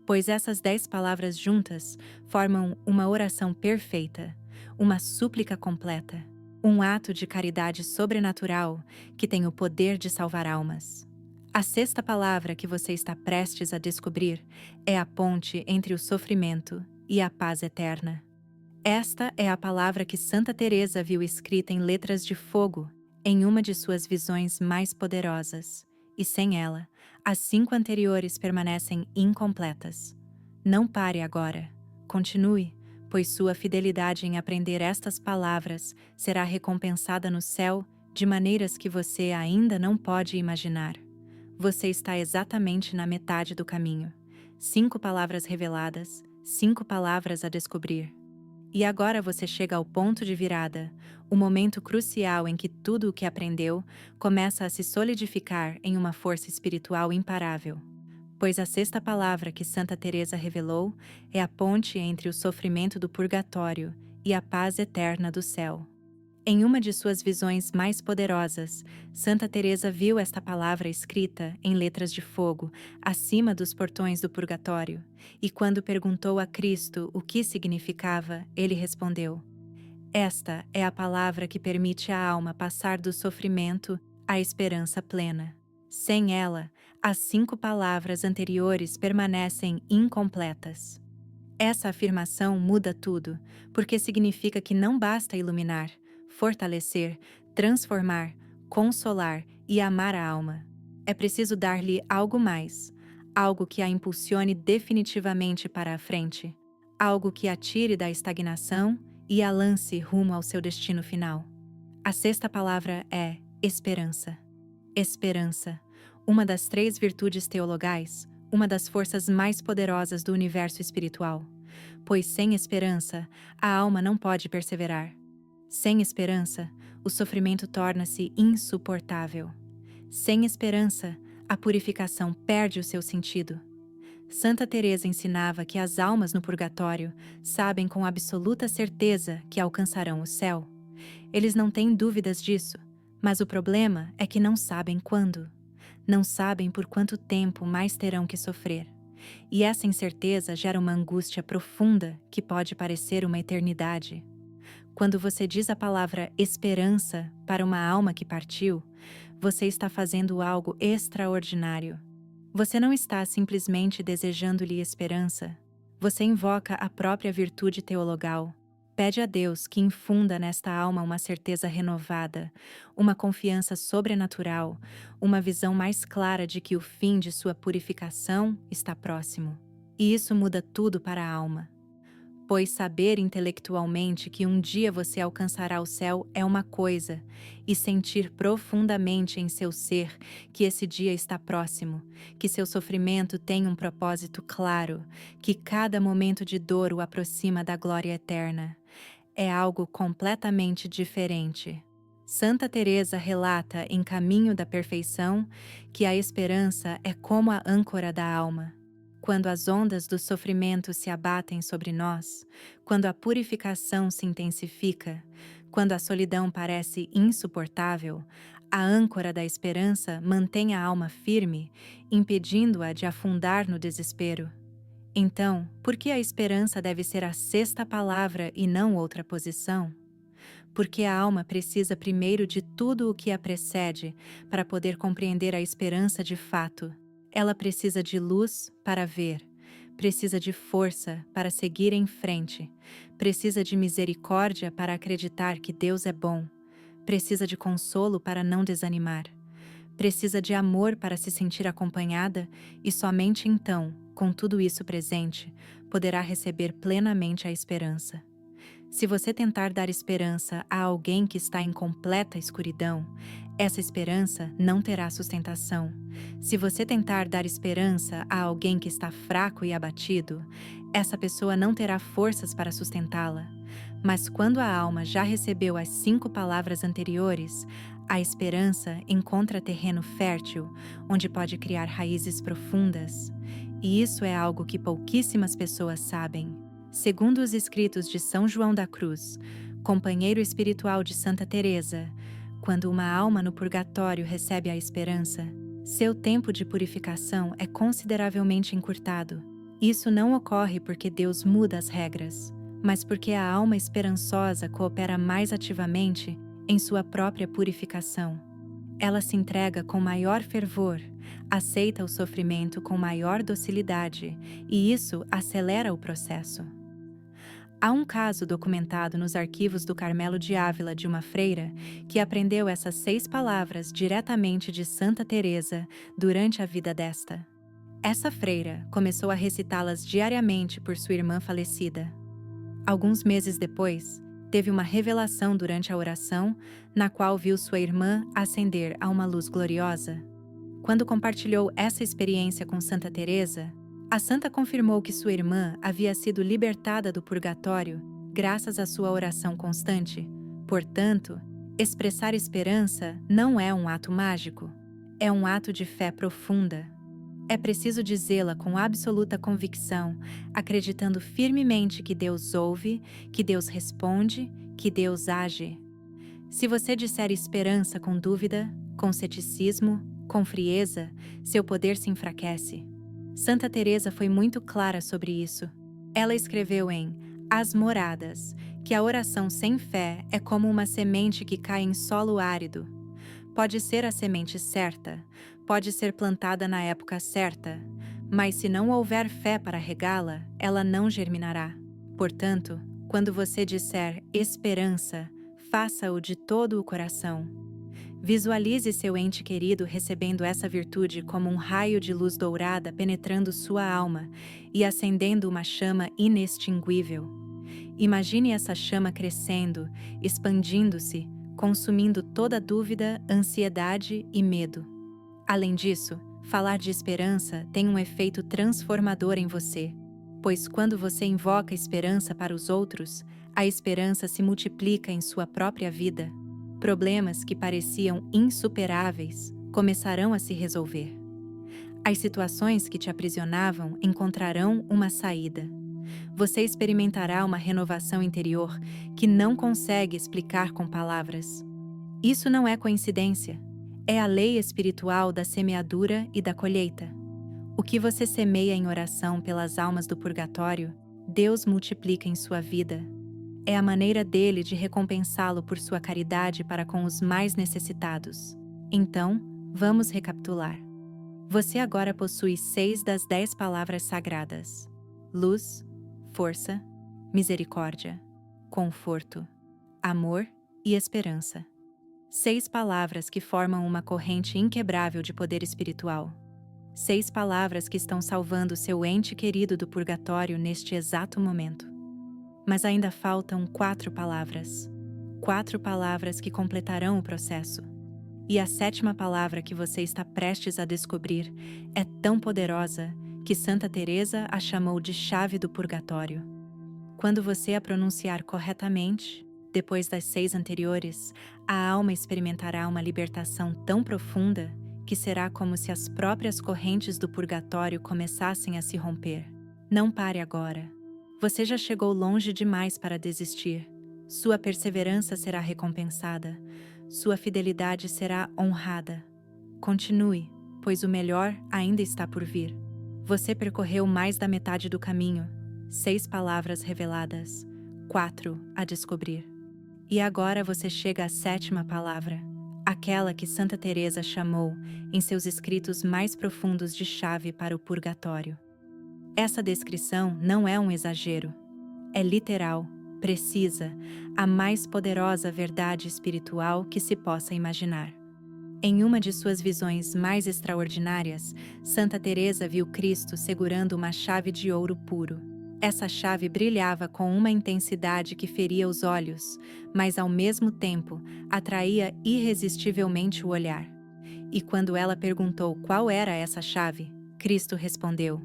Pois essas 10 palavras juntas formam uma oração perfeita, uma súplica completa, um ato de caridade sobrenatural que tem o poder de salvar almas. A 6ª palavra que você está prestes a descobrir é a ponte entre o sofrimento e a paz eterna. Esta é a palavra que Santa Teresa viu escrita em letras de fogo em uma de suas visões mais poderosas, e sem ela, as 5 anteriores permanecem incompletas. Não pare agora. Continue, pois sua fidelidade em aprender estas palavras será recompensada no céu de maneiras que você ainda não pode imaginar. Você está exatamente na metade do caminho. 5 palavras reveladas, 5 palavras a descobrir. E agora você chega ao ponto de virada, o momento crucial em que tudo o que aprendeu começa a se solidificar em uma força espiritual imparável. Pois a 6ª palavra que Santa Teresa revelou é a ponte entre o sofrimento do purgatório e a paz eterna do céu. Em uma de suas visões mais poderosas, Santa Teresa viu esta palavra escrita em letras de fogo acima dos portões do purgatório, e quando perguntou a Cristo o que significava, ele respondeu: "Esta é a palavra que permite à alma passar do sofrimento à esperança plena. Sem ela, as 5 palavras anteriores permanecem incompletas." Essa afirmação muda tudo, porque significa que não basta iluminar, fortalecer, transformar, consolar e amar a alma. É preciso dar-lhe algo mais, algo que a impulsione definitivamente para a frente, algo que a tire da estagnação e a lance rumo ao seu destino final. A 6ª palavra é esperança. Esperança, uma das 3 virtudes teologais, uma das forças mais poderosas do universo espiritual, pois sem esperança, a alma não pode perseverar. Sem esperança, o sofrimento torna-se insuportável. Sem esperança, a purificação perde o seu sentido. Santa Teresa ensinava que as almas no purgatório sabem com absoluta certeza que alcançarão o céu. Eles não têm dúvidas disso, mas o problema é que não sabem quando. Não sabem por quanto tempo mais terão que sofrer. E essa incerteza gera uma angústia profunda que pode parecer uma eternidade. Quando você diz a palavra esperança para uma alma que partiu, você está fazendo algo extraordinário. Você não está simplesmente desejando-lhe esperança. Você invoca a própria virtude teologal. Pede a Deus que infunda nesta alma uma certeza renovada, uma confiança sobrenatural, uma visão mais clara de que o fim de sua purificação está próximo. E isso muda tudo para a alma. Pois saber intelectualmente que um dia você alcançará o céu é uma coisa, e sentir profundamente em seu ser que esse dia está próximo, que seu sofrimento tem um propósito claro, que cada momento de dor o aproxima da glória eterna, é algo completamente diferente. Santa Teresa relata em Caminho da Perfeição que a esperança é como a âncora da alma. Quando as ondas do sofrimento se abatem sobre nós, quando a purificação se intensifica, quando a solidão parece insuportável, a âncora da esperança mantém a alma firme, impedindo-a de afundar no desespero. Então, por que a esperança deve ser a sexta palavra e não outra posição? Porque a alma precisa primeiro de tudo o que a precede para poder compreender a esperança de fato. Ela precisa de luz para ver, precisa de força para seguir em frente, precisa de misericórdia para acreditar que Deus é bom, precisa de consolo para não desanimar, precisa de amor para se sentir acompanhada e somente então, com tudo isso presente, poderá receber plenamente a esperança. Se você tentar dar esperança a alguém que está em completa escuridão, essa esperança não terá sustentação. Se você tentar dar esperança a alguém que está fraco e abatido, essa pessoa não terá forças para sustentá-la. Mas quando a alma já recebeu as 5 palavras anteriores, a esperança encontra terreno fértil, onde pode criar raízes profundas. E isso é algo que pouquíssimas pessoas sabem. Segundo os escritos de São João da Cruz, companheiro espiritual de Santa Teresa, quando uma alma no purgatório recebe a esperança, seu tempo de purificação é consideravelmente encurtado. Isso não ocorre porque Deus muda as regras, mas porque a alma esperançosa coopera mais ativamente em sua própria purificação. Ela se entrega com maior fervor, aceita o sofrimento com maior docilidade, e isso acelera o processo. Há um caso documentado nos arquivos do Carmelo de Ávila de uma freira que aprendeu essas 6 palavras diretamente de Santa Teresa durante a vida desta. Essa freira começou a recitá-las diariamente por sua irmã falecida. Alguns meses depois, teve uma revelação durante a oração, na qual viu sua irmã ascender a uma luz gloriosa. Quando compartilhou essa experiência com Santa Teresa, a santa confirmou que sua irmã havia sido libertada do purgatório graças à sua oração constante. Portanto, expressar esperança não é um ato mágico, é um ato de fé profunda. É preciso dizê-la com absoluta convicção, acreditando firmemente que Deus ouve, que Deus responde, que Deus age. Se você disser esperança com dúvida, com ceticismo, com frieza, seu poder se enfraquece. Santa Teresa foi muito clara sobre isso. Ela escreveu em As Moradas que a oração sem fé é como uma semente que cai em solo árido. Pode ser a semente certa, pode ser plantada na época certa, mas se não houver fé para regá-la, ela não germinará. Portanto, quando você disser esperança, faça-o de todo o coração. Visualize seu ente querido recebendo essa virtude como um raio de luz dourada penetrando sua alma e acendendo uma chama inextinguível. Imagine essa chama crescendo, expandindo-se, consumindo toda dúvida, ansiedade e medo. Além disso, falar de esperança tem um efeito transformador em você, pois quando você invoca esperança para os outros, a esperança se multiplica em sua própria vida. Problemas que pareciam insuperáveis começarão a se resolver. As situações que te aprisionavam encontrarão uma saída. Você experimentará uma renovação interior que não consegue explicar com palavras. Isso não é coincidência. É a lei espiritual da semeadura e da colheita. O que você semeia em oração pelas almas do purgatório, Deus multiplica em sua vida. É a maneira dele de recompensá-lo por sua caridade para com os mais necessitados. Então, vamos recapitular. Você agora possui 6 das 10 palavras sagradas: luz, força, misericórdia, conforto, amor e esperança. 6 palavras que formam uma corrente inquebrável de poder espiritual. 6 palavras que estão salvando seu ente querido do purgatório neste exato momento. Mas ainda faltam 4 palavras. 4 palavras que completarão o processo. E a 7ª palavra que você está prestes a descobrir é tão poderosa que Santa Teresa a chamou de chave do purgatório. Quando você a pronunciar corretamente, depois das 6 anteriores, a alma experimentará uma libertação tão profunda que será como se as próprias correntes do purgatório começassem a se romper. Não pare agora. Você já chegou longe demais para desistir. Sua perseverança será recompensada. Sua fidelidade será honrada. Continue, pois o melhor ainda está por vir. Você percorreu mais da metade do caminho. 6 palavras reveladas, 4 a descobrir. E agora você chega à 7ª palavra, aquela que Santa Teresa chamou, em seus escritos mais profundos, de chave para o purgatório. Essa descrição não é um exagero. É literal, precisa, a mais poderosa verdade espiritual que se possa imaginar. Em uma de suas visões mais extraordinárias, Santa Teresa viu Cristo segurando uma chave de ouro puro. Essa chave brilhava com uma intensidade que feria os olhos, mas ao mesmo tempo atraía irresistivelmente o olhar. E quando ela perguntou qual era essa chave, Cristo respondeu: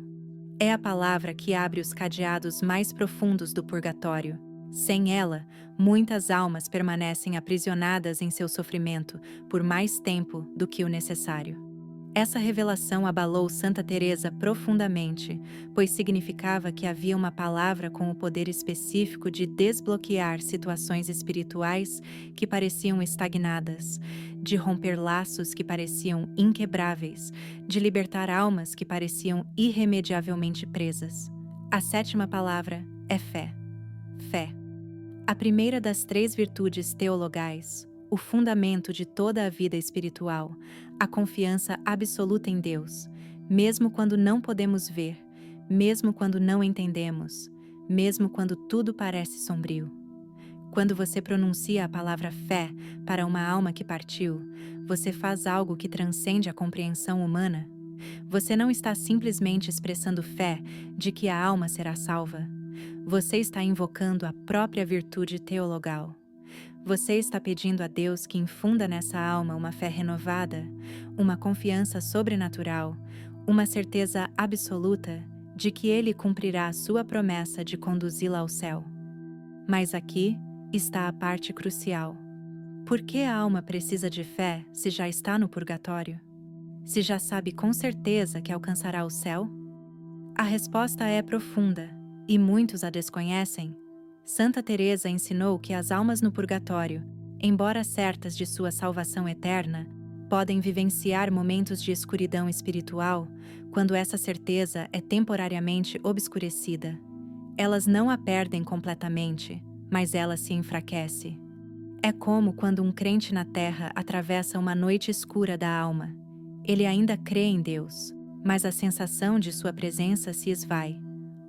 "É a palavra que abre os cadeados mais profundos do purgatório. Sem ela, muitas almas permanecem aprisionadas em seu sofrimento por mais tempo do que o necessário." Essa revelação abalou Santa Teresa profundamente, pois significava que havia uma palavra com o poder específico de desbloquear situações espirituais que pareciam estagnadas, de romper laços que pareciam inquebráveis, de libertar almas que pareciam irremediavelmente presas. A 7ª palavra é fé. Fé. A primeira das 3 virtudes teologais, o fundamento de toda a vida espiritual, a confiança absoluta em Deus, mesmo quando não podemos ver, mesmo quando não entendemos, mesmo quando tudo parece sombrio. Quando você pronuncia a palavra fé para uma alma que partiu, você faz algo que transcende a compreensão humana. Você não está simplesmente expressando fé de que a alma será salva. Você está invocando a própria virtude teologal. Você está pedindo a Deus que infunda nessa alma uma fé renovada, uma confiança sobrenatural, uma certeza absoluta de que Ele cumprirá a sua promessa de conduzi-la ao céu. Mas aqui está a parte crucial. Por que a alma precisa de fé se já está no purgatório? Se já sabe com certeza que alcançará o céu? A resposta é profunda, e muitos a desconhecem. Santa Teresa ensinou que as almas no purgatório, embora certas de sua salvação eterna, podem vivenciar momentos de escuridão espiritual quando essa certeza é temporariamente obscurecida. Elas não a perdem completamente, mas ela se enfraquece. É como quando um crente na terra atravessa uma noite escura da alma. Ele ainda crê em Deus, mas a sensação de sua presença se esvai.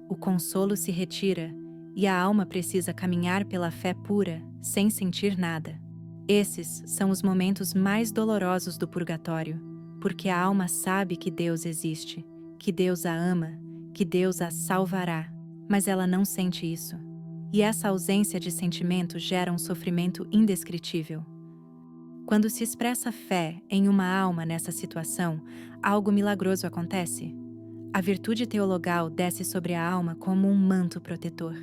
O consolo se retira e a alma precisa caminhar pela fé pura, sem sentir nada. Esses são os momentos mais dolorosos do purgatório, porque a alma sabe que Deus existe, que Deus a ama, que Deus a salvará, mas ela não sente isso. E essa ausência de sentimento gera um sofrimento indescritível. Quando se expressa fé em uma alma nessa situação, algo milagroso acontece. A virtude teologal desce sobre a alma como um manto protetor.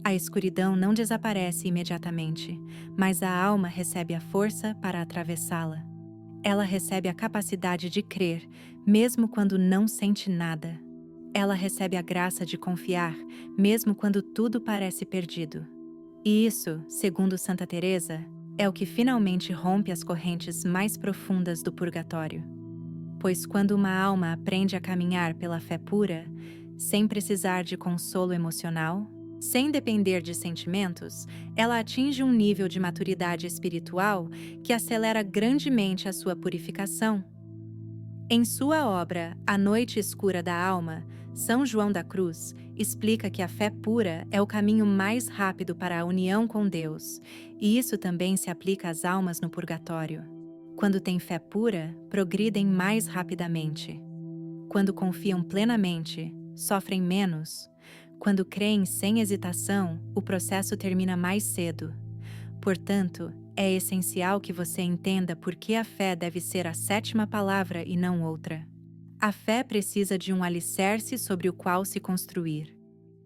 A escuridão não desaparece imediatamente, mas a alma recebe a força para atravessá-la. Ela recebe a capacidade de crer, mesmo quando não sente nada. Ela recebe a graça de confiar, mesmo quando tudo parece perdido. E isso, segundo Santa Teresa, é o que finalmente rompe as correntes mais profundas do purgatório. Pois quando uma alma aprende a caminhar pela fé pura, sem precisar de consolo emocional, sem depender de sentimentos, ela atinge um nível de maturidade espiritual que acelera grandemente a sua purificação. Em sua obra A Noite Escura da Alma, São João da Cruz explica que a fé pura é o caminho mais rápido para a união com Deus, e isso também se aplica às almas no purgatório. Quando têm fé pura, progridem mais rapidamente. Quando confiam plenamente, sofrem menos. Quando creem sem hesitação, o processo termina mais cedo. Portanto, é essencial que você entenda por que a fé deve ser a sétima palavra e não outra. A fé precisa de um alicerce sobre o qual se construir.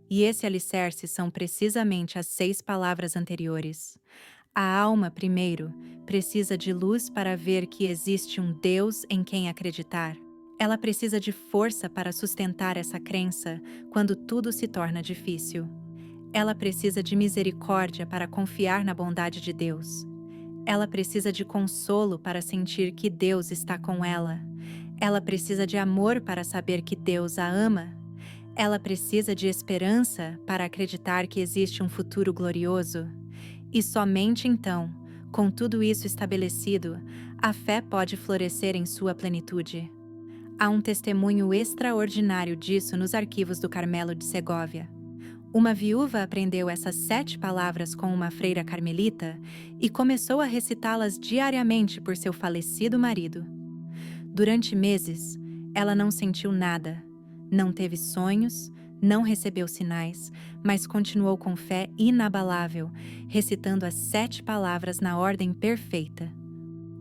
E esse alicerce são precisamente as 6 palavras anteriores. A alma, primeiro, precisa de luz para ver que existe um Deus em quem acreditar. Ela precisa de força para sustentar essa crença quando tudo se torna difícil. Ela precisa de misericórdia para confiar na bondade de Deus. Ela precisa de consolo para sentir que Deus está com ela. Ela precisa de amor para saber que Deus a ama. Ela precisa de esperança para acreditar que existe um futuro glorioso. E somente então, com tudo isso estabelecido, a fé pode florescer em sua plenitude. Há um testemunho extraordinário disso nos arquivos do Carmelo de Segóvia. Uma viúva aprendeu essas 7 palavras com uma freira carmelita e começou a recitá-las diariamente por seu falecido marido. Durante meses, ela não sentiu nada, não teve sonhos, não recebeu sinais, mas continuou com fé inabalável, recitando as 7 palavras na ordem perfeita.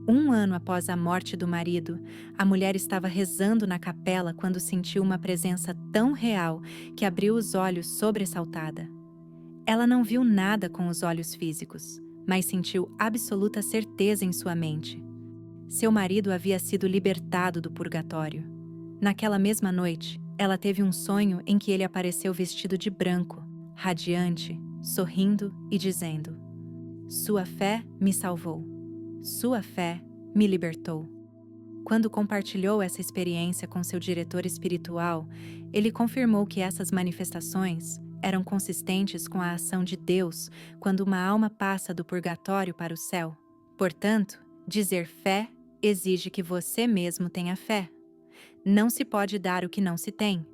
1 ano após a morte do marido, a mulher estava rezando na capela quando sentiu uma presença tão real que abriu os olhos sobressaltada. Ela não viu nada com os olhos físicos, mas sentiu absoluta certeza em sua mente. Seu marido havia sido libertado do purgatório. Naquela mesma noite, ela teve um sonho em que ele apareceu vestido de branco, radiante, sorrindo e dizendo: "Sua fé me salvou. Sua fé me libertou." Quando compartilhou essa experiência com seu diretor espiritual, ele confirmou que essas manifestações eram consistentes com a ação de Deus quando uma alma passa do purgatório para o céu. Portanto, dizer fé exige que você mesmo tenha fé. Não se pode dar o que não se tem.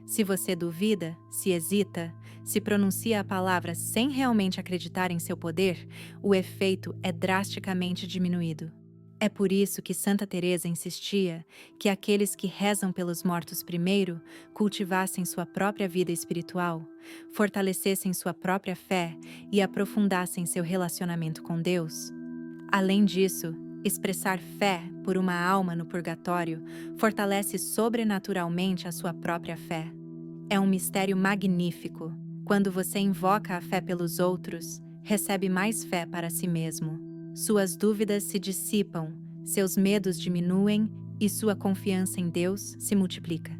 Se você duvida, se hesita, se pronuncia a palavra sem realmente acreditar em seu poder, o efeito é drasticamente diminuído. É por isso que Santa Teresa insistia que aqueles que rezam pelos mortos primeiro cultivassem sua própria vida espiritual, fortalecessem sua própria fé e aprofundassem seu relacionamento com Deus. Além disso, expressar fé por uma alma no purgatório fortalece sobrenaturalmente a sua própria fé. É um mistério magnífico. Quando você invoca a fé pelos outros, recebe mais fé para si mesmo. Suas dúvidas se dissipam, seus medos diminuem e sua confiança em Deus se multiplica.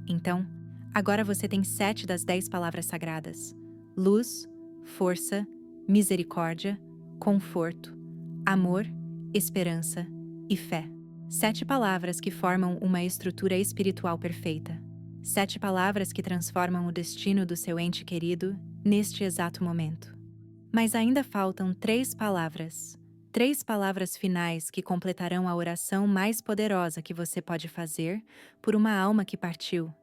Então, agora você tem 7 das 10 palavras sagradas: luz, força, misericórdia, conforto, amor, esperança e fé. 7 palavras que formam uma estrutura espiritual perfeita. 7 palavras que transformam o destino do seu ente querido neste exato momento. Mas ainda faltam 3 palavras. 3 palavras finais que completarão a oração mais poderosa que você pode fazer por uma alma que partiu.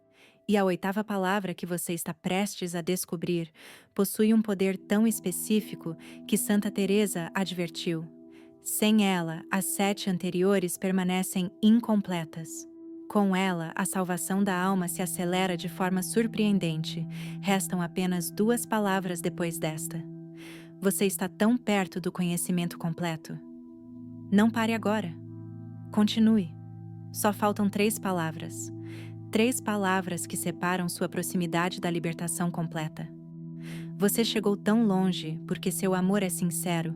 E a 8ª palavra que você está prestes a descobrir possui um poder tão específico que Santa Teresa advertiu: sem ela, as 7 anteriores permanecem incompletas. Com ela, a salvação da alma se acelera de forma surpreendente. Restam apenas 2 palavras depois desta. Você está tão perto do conhecimento completo. Não pare agora. Continue. Só faltam 3 palavras. 3 palavras que separam sua proximidade da libertação completa. Você chegou tão longe porque seu amor é sincero,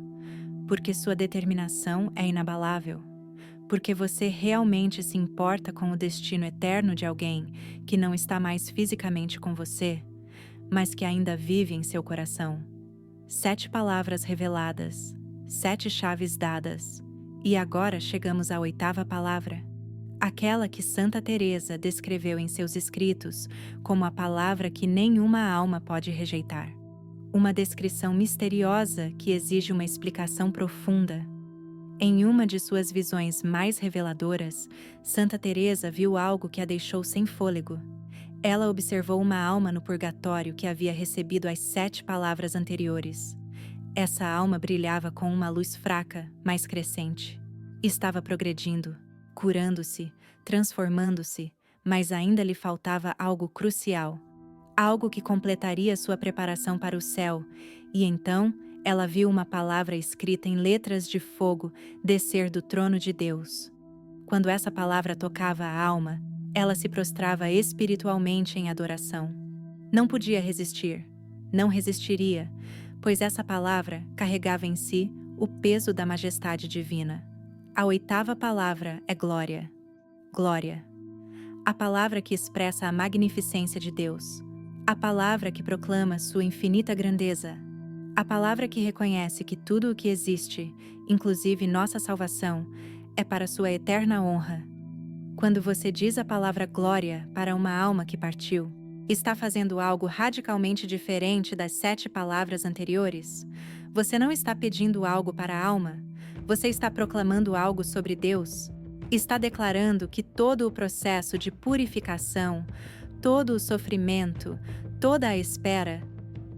porque sua determinação é inabalável, porque você realmente se importa com o destino eterno de alguém que não está mais fisicamente com você, mas que ainda vive em seu coração. 7 palavras reveladas, 7 chaves dadas, e agora chegamos à 8ª palavra, aquela que Santa Teresa descreveu em seus escritos como a palavra que nenhuma alma pode rejeitar. Uma descrição misteriosa que exige uma explicação profunda. Em uma de suas visões mais reveladoras, Santa Teresa viu algo que a deixou sem fôlego. Ela observou uma alma no purgatório que havia recebido as 7 palavras anteriores. Essa alma brilhava com uma luz fraca, mas crescente. Estava progredindo, curando-se, transformando-se, mas ainda lhe faltava algo crucial. Algo que completaria sua preparação para o céu, e então ela viu uma palavra escrita em letras de fogo descer do trono de Deus. Quando essa palavra tocava a alma, ela se prostrava espiritualmente em adoração. Não podia resistir, não resistiria, pois essa palavra carregava em si o peso da majestade divina. A 8ª palavra é glória. Glória. A palavra que expressa a magnificência de Deus. A palavra que proclama sua infinita grandeza. A palavra que reconhece que tudo o que existe, inclusive nossa salvação, é para sua eterna honra. Quando você diz a palavra glória para uma alma que partiu, está fazendo algo radicalmente diferente das 7 palavras anteriores? Você não está pedindo algo para a alma, você está proclamando algo sobre Deus. Está declarando que todo o processo de purificação, todo o sofrimento, toda a espera,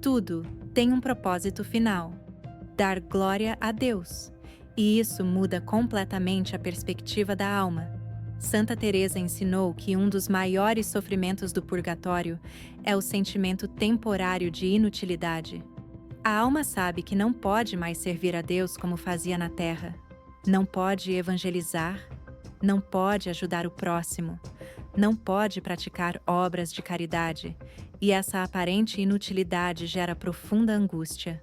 tudo tem um propósito final: dar glória a Deus. E isso muda completamente a perspectiva da alma. Santa Teresa ensinou que um dos maiores sofrimentos do purgatório é o sentimento temporário de inutilidade. A alma sabe que não pode mais servir a Deus como fazia na terra. Não pode evangelizar, não pode ajudar o próximo, não pode praticar obras de caridade, e essa aparente inutilidade gera profunda angústia.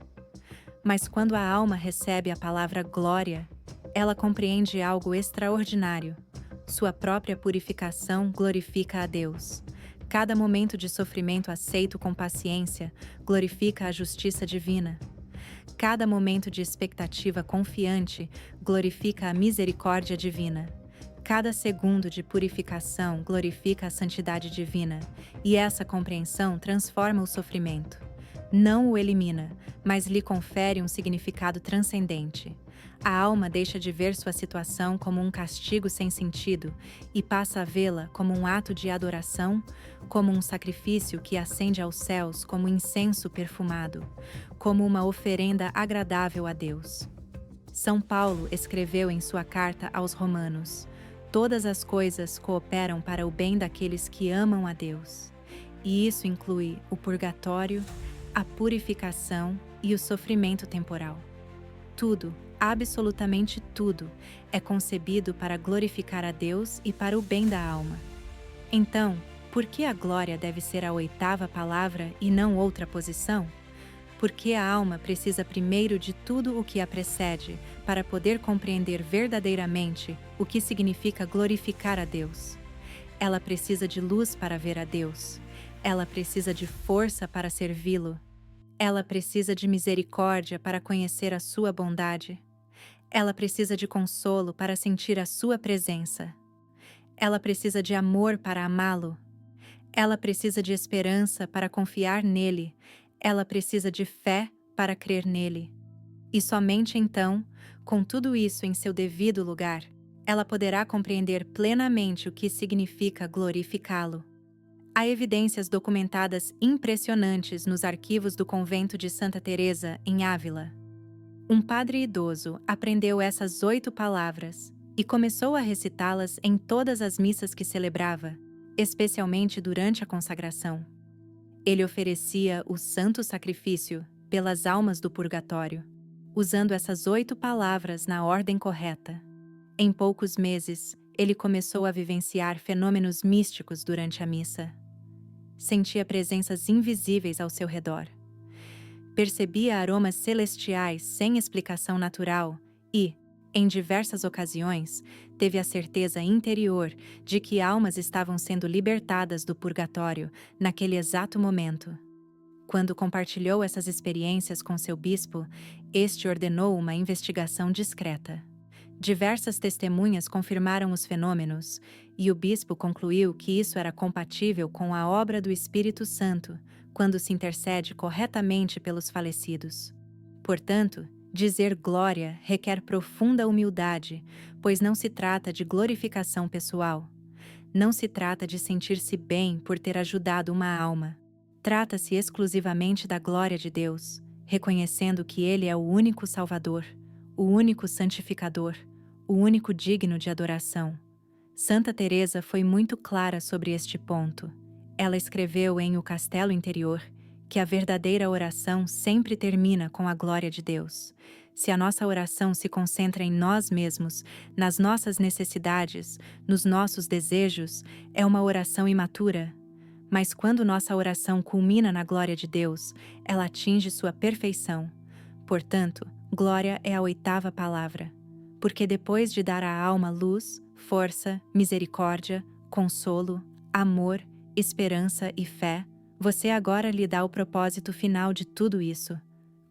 Mas quando a alma recebe a palavra glória, ela compreende algo extraordinário. Sua própria purificação glorifica a Deus. Cada momento de sofrimento aceito com paciência glorifica a justiça divina. Cada momento de expectativa confiante glorifica a misericórdia divina. Cada segundo de purificação glorifica a santidade divina, e essa compreensão transforma o sofrimento. Não o elimina, mas lhe confere um significado transcendente. A alma deixa de ver sua situação como um castigo sem sentido e passa a vê-la como um ato de adoração, como um sacrifício que ascende aos céus como incenso perfumado, como uma oferenda agradável a Deus. São Paulo escreveu em sua carta aos Romanos: todas as coisas cooperam para o bem daqueles que amam a Deus. E isso inclui o purgatório, a purificação e o sofrimento temporal. Tudo, absolutamente tudo, é concebido para glorificar a Deus e para o bem da alma. Então, por que a glória deve ser a 8ª palavra e não outra posição? Porque a alma precisa primeiro de tudo o que a precede para poder compreender verdadeiramente o que significa glorificar a Deus. Ela precisa de luz para ver a Deus. Ela precisa de força para servi-lo. Ela precisa de misericórdia para conhecer a sua bondade. Ela precisa de consolo para sentir a sua presença. Ela precisa de amor para amá-lo. Ela precisa de esperança para confiar nele. Ela precisa de fé para crer nele. E somente então, com tudo isso em seu devido lugar, ela poderá compreender plenamente o que significa glorificá-lo. Há evidências documentadas impressionantes nos arquivos do convento de Santa Teresa, em Ávila. Um padre idoso aprendeu essas 8 palavras e começou a recitá-las em todas as missas que celebrava, especialmente durante a consagração. Ele oferecia o santo sacrifício pelas almas do purgatório, usando essas 8 palavras na ordem correta. Em poucos meses, ele começou a vivenciar fenômenos místicos durante a missa. Sentia presenças invisíveis ao seu redor. Percebia aromas celestiais sem explicação natural e, em diversas ocasiões, teve a certeza interior de que almas estavam sendo libertadas do purgatório naquele exato momento. Quando compartilhou essas experiências com seu bispo, este ordenou uma investigação discreta. Diversas testemunhas confirmaram os fenômenos, e o bispo concluiu que isso era compatível com a obra do Espírito Santo, quando se intercede corretamente pelos falecidos. Portanto, Dizer glória requer profunda humildade, pois não se trata de glorificação pessoal. Não se trata de sentir-se bem por ter ajudado uma alma. Trata-se exclusivamente da glória de Deus, reconhecendo que Ele é o único Salvador, o único santificador, o único digno de adoração. Santa Teresa foi muito clara sobre este ponto. Ela escreveu em O Castelo Interior que a verdadeira oração sempre termina com a glória de Deus. Se a nossa oração se concentra em nós mesmos, nas nossas necessidades, nos nossos desejos, é uma oração imatura. Mas quando nossa oração culmina na glória de Deus, ela atinge sua perfeição. Portanto, glória é a oitava palavra. Porque depois de dar à alma luz, força, misericórdia, consolo, amor, esperança e fé, você agora lhe dá o propósito final de tudo isso: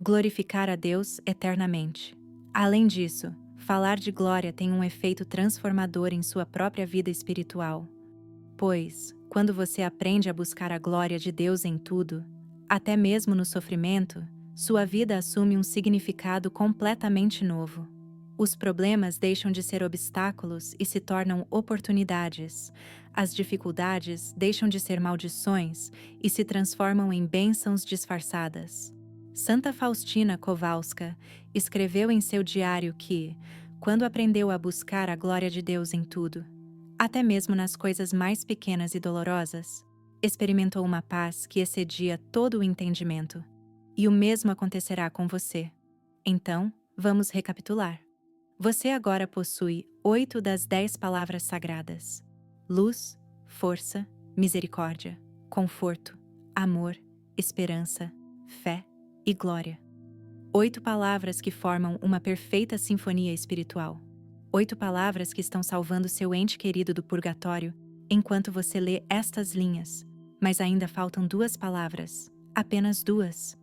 glorificar a Deus eternamente. Além disso, falar de glória tem um efeito transformador em sua própria vida espiritual. Pois, quando você aprende a buscar a glória de Deus em tudo, até mesmo no sofrimento, sua vida assume um significado completamente novo. Os problemas deixam de ser obstáculos e se tornam oportunidades. As dificuldades deixam de ser maldições e se transformam em bênçãos disfarçadas. Santa Faustina Kowalska escreveu em seu diário que, quando aprendeu a buscar a glória de Deus em tudo, até mesmo nas coisas mais pequenas e dolorosas, experimentou uma paz que excedia todo o entendimento. E o mesmo acontecerá com você. Então, vamos recapitular. Você agora possui 8 das 10 palavras sagradas: luz, força, misericórdia, conforto, amor, esperança, fé e glória. 8 palavras que formam uma perfeita sinfonia espiritual. 8 palavras que estão salvando seu ente querido do purgatório enquanto você lê estas linhas. Mas ainda faltam 2 palavras, apenas 2.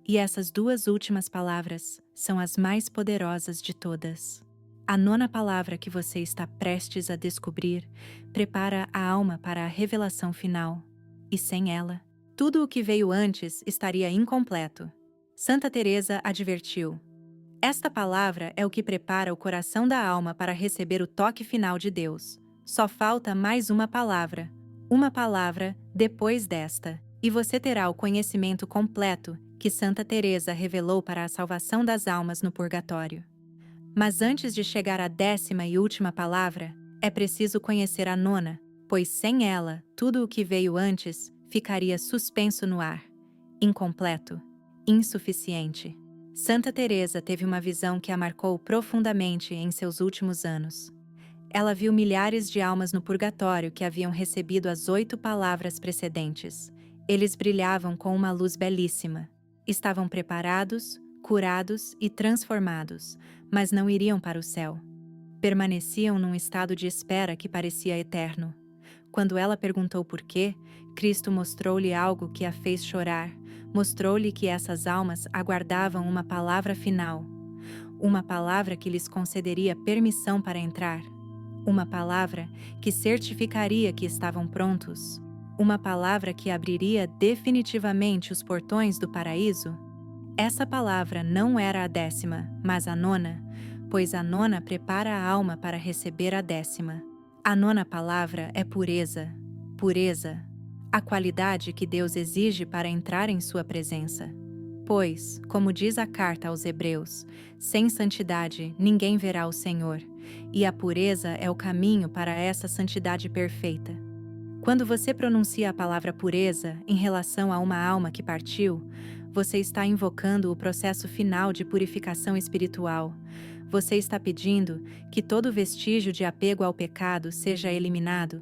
E essas 2 últimas palavras são as mais poderosas de todas. A 9ª palavra que você está prestes a descobrir prepara a alma para a revelação final. E sem ela, tudo o que veio antes estaria incompleto. Santa Teresa advertiu: esta palavra é o que prepara o coração da alma para receber o toque final de Deus. Só falta mais uma palavra depois desta, e você terá o conhecimento completo que Santa Teresa revelou para a salvação das almas no purgatório. Mas antes de chegar à 10ª e última palavra, é preciso conhecer a 9ª, pois sem ela, tudo o que veio antes ficaria suspenso no ar, incompleto, insuficiente. Santa Teresa teve uma visão que a marcou profundamente em seus últimos anos. Ela viu milhares de almas no purgatório que haviam recebido as 8 palavras precedentes. Eles brilhavam com uma luz belíssima. Estavam preparados, curados e transformados, mas não iriam para o céu. Permaneciam num estado de espera que parecia eterno. Quando ela perguntou por quê, Cristo mostrou-lhe algo que a fez chorar. Mostrou-lhe que essas almas aguardavam uma palavra final. Uma palavra que lhes concederia permissão para entrar. Uma palavra que certificaria que estavam prontos. Uma palavra que abriria definitivamente os portões do paraíso. Essa palavra não era a 10ª, mas a 9ª, pois a 9ª prepara a alma para receber a 10ª. A 9ª palavra é pureza. Pureza. A qualidade que Deus exige para entrar em sua presença. Pois, como diz a carta aos Hebreus, sem santidade ninguém verá o Senhor, e a pureza é o caminho para essa santidade perfeita. Quando você pronuncia a palavra pureza em relação a uma alma que partiu, você está invocando o processo final de purificação espiritual. Você está pedindo que todo vestígio de apego ao pecado seja eliminado,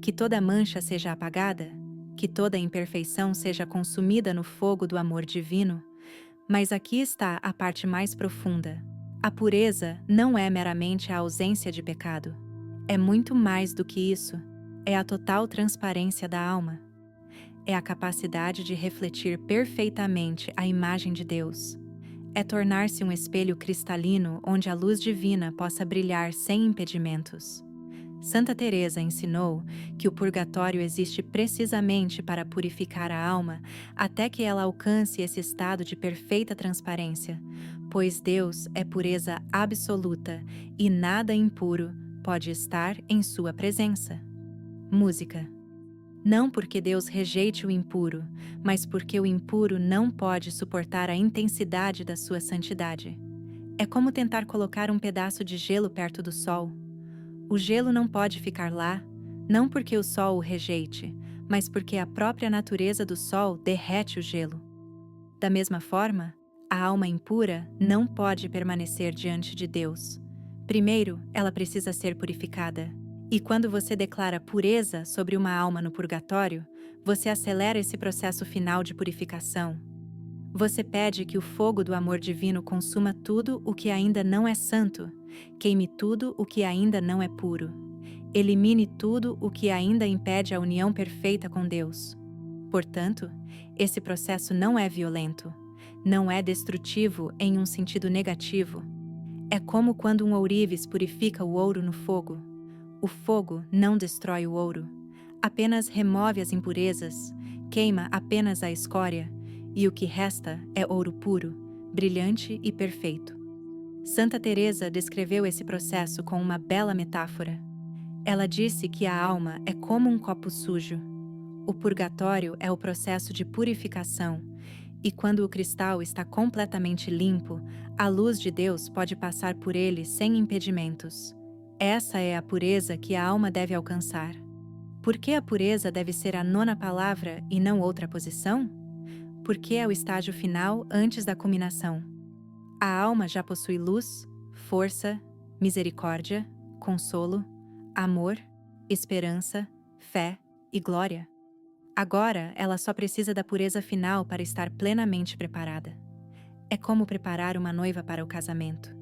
que toda mancha seja apagada, que toda imperfeição seja consumida no fogo do amor divino. Mas aqui está a parte mais profunda. A pureza não é meramente a ausência de pecado. É muito mais do que isso. É a total transparência da alma. É a capacidade de refletir perfeitamente a imagem de Deus. É tornar-se um espelho cristalino onde a luz divina possa brilhar sem impedimentos. Santa Teresa ensinou que o purgatório existe precisamente para purificar a alma até que ela alcance esse estado de perfeita transparência, pois Deus é pureza absoluta e nada impuro pode estar em sua presença. Música. Não porque Deus rejeite o impuro, mas porque o impuro não pode suportar a intensidade da sua santidade. É como tentar colocar um pedaço de gelo perto do sol. O gelo não pode ficar lá, não porque o sol o rejeite, mas porque a própria natureza do sol derrete o gelo. Da mesma forma, a alma impura não pode permanecer diante de Deus. Primeiro, ela precisa ser purificada. E quando você declara pureza sobre uma alma no purgatório, você acelera esse processo final de purificação. Você pede que o fogo do amor divino consuma tudo o que ainda não é santo, queime tudo o que ainda não é puro, elimine tudo o que ainda impede a união perfeita com Deus. Portanto, esse processo não é violento, não é destrutivo em um sentido negativo. É como quando um ourives purifica o ouro no fogo. O fogo não destrói o ouro, apenas remove as impurezas, queima apenas a escória, e o que resta é ouro puro, brilhante e perfeito. Santa Teresa descreveu esse processo com uma bela metáfora. Ela disse que a alma é como um copo sujo. O purgatório é o processo de purificação, e quando o cristal está completamente limpo, a luz de Deus pode passar por ele sem impedimentos. Essa é a pureza que a alma deve alcançar. Por que a pureza deve ser a nona palavra e não outra posição? Porque é o estágio final antes da culminação. A alma já possui luz, força, misericórdia, consolo, amor, esperança, fé e glória. Agora, ela só precisa da pureza final para estar plenamente preparada. É como preparar uma noiva para o casamento.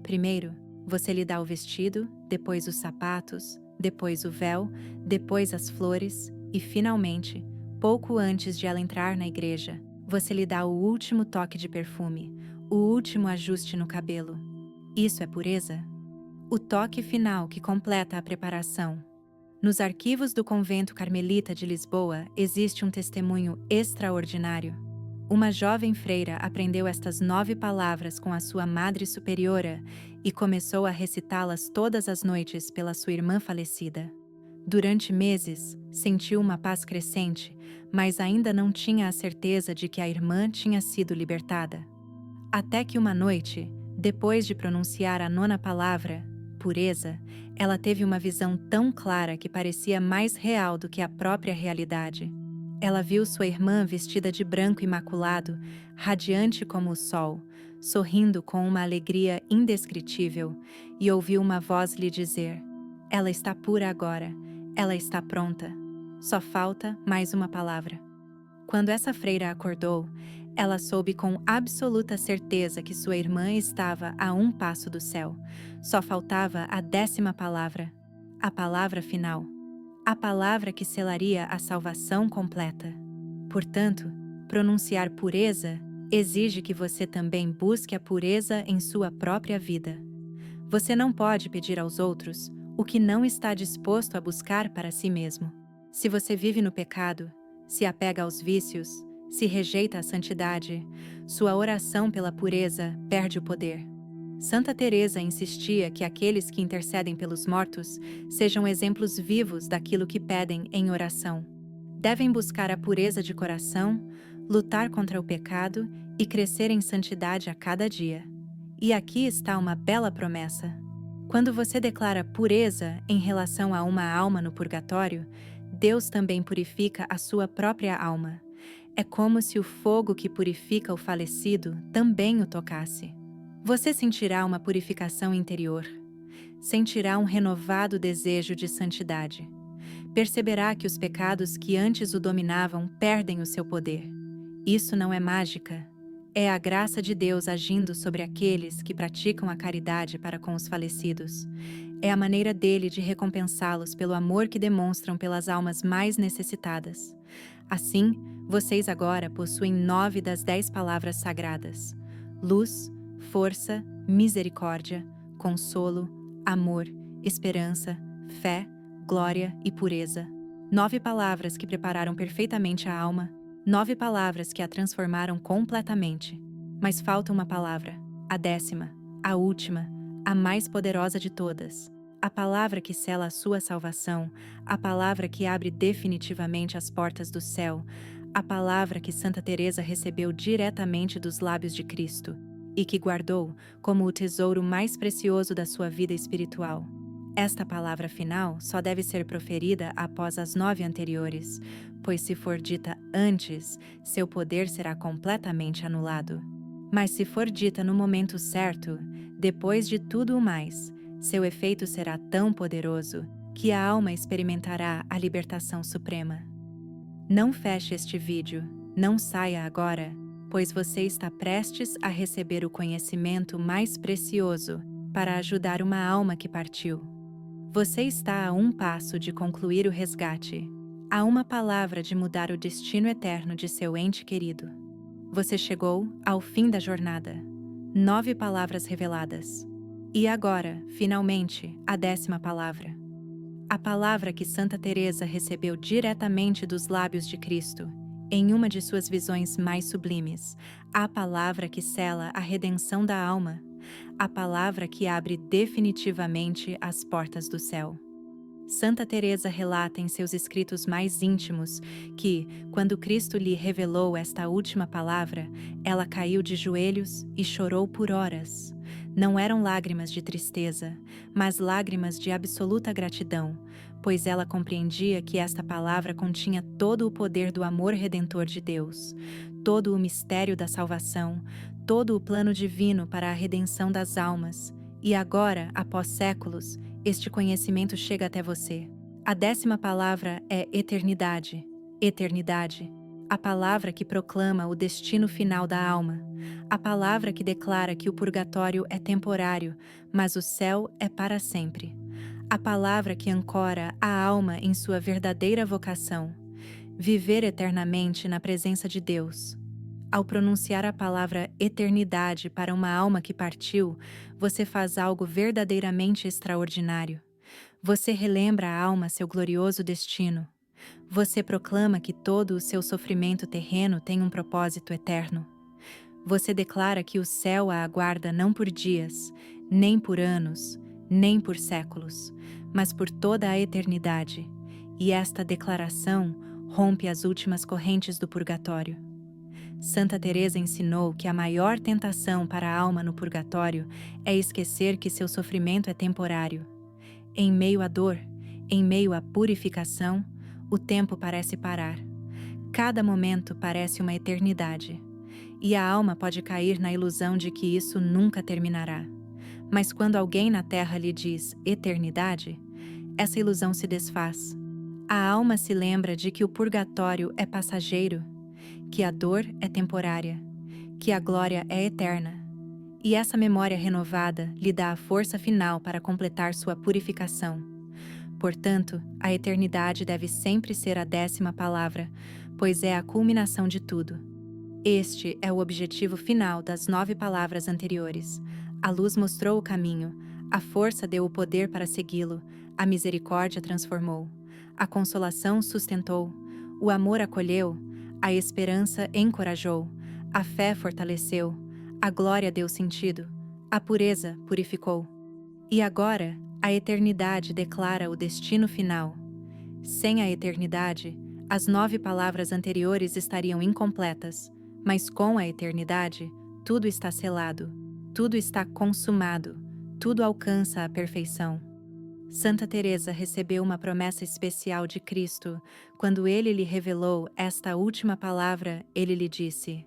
Primeiro, você lhe dá o vestido, depois os sapatos, depois o véu, depois as flores e, finalmente, pouco antes de ela entrar na igreja, você lhe dá o último toque de perfume, o último ajuste no cabelo. Isso é pureza? O toque final que completa a preparação. Nos arquivos do Convento Carmelita de Lisboa existe um testemunho extraordinário. Uma jovem freira aprendeu estas 9 palavras com a sua madre superiora e começou a recitá-las todas as noites pela sua irmã falecida. Durante meses, sentiu uma paz crescente, mas ainda não tinha a certeza de que a irmã tinha sido libertada. Até que uma noite, depois de pronunciar a 9ª palavra, pureza, ela teve uma visão tão clara que parecia mais real do que a própria realidade. Ela viu sua irmã vestida de branco imaculado, radiante como o sol, sorrindo com uma alegria indescritível, e ouviu uma voz lhe dizer: "Ela está pura agora, ela está pronta. Só falta mais uma palavra." Quando essa freira acordou, ela soube com absoluta certeza que sua irmã estava a um passo do céu. Só faltava a 10ª palavra, a palavra final. A palavra que selaria a salvação completa. Portanto, pronunciar pureza exige que você também busque a pureza em sua própria vida. Você não pode pedir aos outros o que não está disposto a buscar para si mesmo. Se você vive no pecado, se apega aos vícios, se rejeita a santidade, sua oração pela pureza perde o poder. Santa Teresa insistia que aqueles que intercedem pelos mortos sejam exemplos vivos daquilo que pedem em oração. Devem buscar a pureza de coração, lutar contra o pecado e crescer em santidade a cada dia. E aqui está uma bela promessa. Quando você declara pureza em relação a uma alma no purgatório, Deus também purifica a sua própria alma. É como se o fogo que purifica o falecido também o tocasse. Você sentirá uma purificação interior. Sentirá um renovado desejo de santidade. Perceberá que os pecados que antes o dominavam perdem o seu poder. Isso não é mágica. É a graça de Deus agindo sobre aqueles que praticam a caridade para com os falecidos. É a maneira dele de recompensá-los pelo amor que demonstram pelas almas mais necessitadas. Assim, vocês agora possuem 9 das 10 palavras sagradas: luz, força, misericórdia, consolo, amor, esperança, fé, glória e pureza. 9 palavras que prepararam perfeitamente a alma, 9 palavras que a transformaram completamente. Mas falta uma palavra, a 10ª, a última, a mais poderosa de todas. A palavra que sela a sua salvação, a palavra que abre definitivamente as portas do céu, a palavra que Santa Teresa recebeu diretamente dos lábios de Cristo e que guardou como o tesouro mais precioso da sua vida espiritual. Esta palavra final só deve ser proferida após as 9 anteriores, pois se for dita antes, seu poder será completamente anulado. Mas se for dita no momento certo, depois de tudo o mais, seu efeito será tão poderoso que a alma experimentará a libertação suprema. Não feche este vídeo, não saia agora, pois você está prestes a receber o conhecimento mais precioso para ajudar uma alma que partiu. Você está a um passo de concluir o resgate, a uma palavra de mudar o destino eterno de seu ente querido. Você chegou ao fim da jornada. 9 palavras reveladas. E agora, finalmente, a 10ª palavra. A palavra que Santa Teresa recebeu diretamente dos lábios de Cristo, em uma de suas visões mais sublimes, a palavra que sela a redenção da alma, a palavra que abre definitivamente as portas do céu. Santa Teresa relata em seus escritos mais íntimos que, quando Cristo lhe revelou esta última palavra, ela caiu de joelhos e chorou por horas. Não eram lágrimas de tristeza, mas lágrimas de absoluta gratidão, pois ela compreendia que esta palavra continha todo o poder do amor redentor de Deus, todo o mistério da salvação, todo o plano divino para a redenção das almas. E agora, após séculos, este conhecimento chega até você. A 10ª palavra é eternidade. Eternidade. A palavra que proclama o destino final da alma. A palavra que declara que o purgatório é temporário, mas o céu é para sempre. A palavra que ancora a alma em sua verdadeira vocação. Viver eternamente na presença de Deus. Ao pronunciar a palavra eternidade para uma alma que partiu, você faz algo verdadeiramente extraordinário. Você relembra à alma seu glorioso destino. Você proclama que todo o seu sofrimento terreno tem um propósito eterno. Você declara que o céu a aguarda não por dias, nem por anos, nem por séculos, mas por toda a eternidade. E esta declaração rompe as últimas correntes do purgatório. Santa Teresa ensinou que a maior tentação para a alma no purgatório é esquecer que seu sofrimento é temporário. Em meio à dor, em meio à purificação, o tempo parece parar. Cada momento parece uma eternidade. E a alma pode cair na ilusão de que isso nunca terminará. Mas quando alguém na terra lhe diz eternidade, essa ilusão se desfaz. A alma se lembra de que o purgatório é passageiro, que a dor é temporária, que a glória é eterna. E essa memória renovada lhe dá a força final para completar sua purificação. Portanto, a eternidade deve sempre ser a 10ª palavra, pois é a culminação de tudo. Este é o objetivo final das 9 palavras anteriores. A luz mostrou o caminho, a força deu o poder para segui-lo, a misericórdia transformou, a consolação sustentou, o amor acolheu, a esperança encorajou, a fé fortaleceu, a glória deu sentido, a pureza purificou. E agora, a eternidade declara o destino final. Sem a eternidade, as 9 palavras anteriores estariam incompletas, mas com a eternidade, tudo está selado, tudo está consumado, tudo alcança a perfeição. Santa Teresa recebeu uma promessa especial de Cristo. Quando ele lhe revelou esta última palavra, ele lhe disse: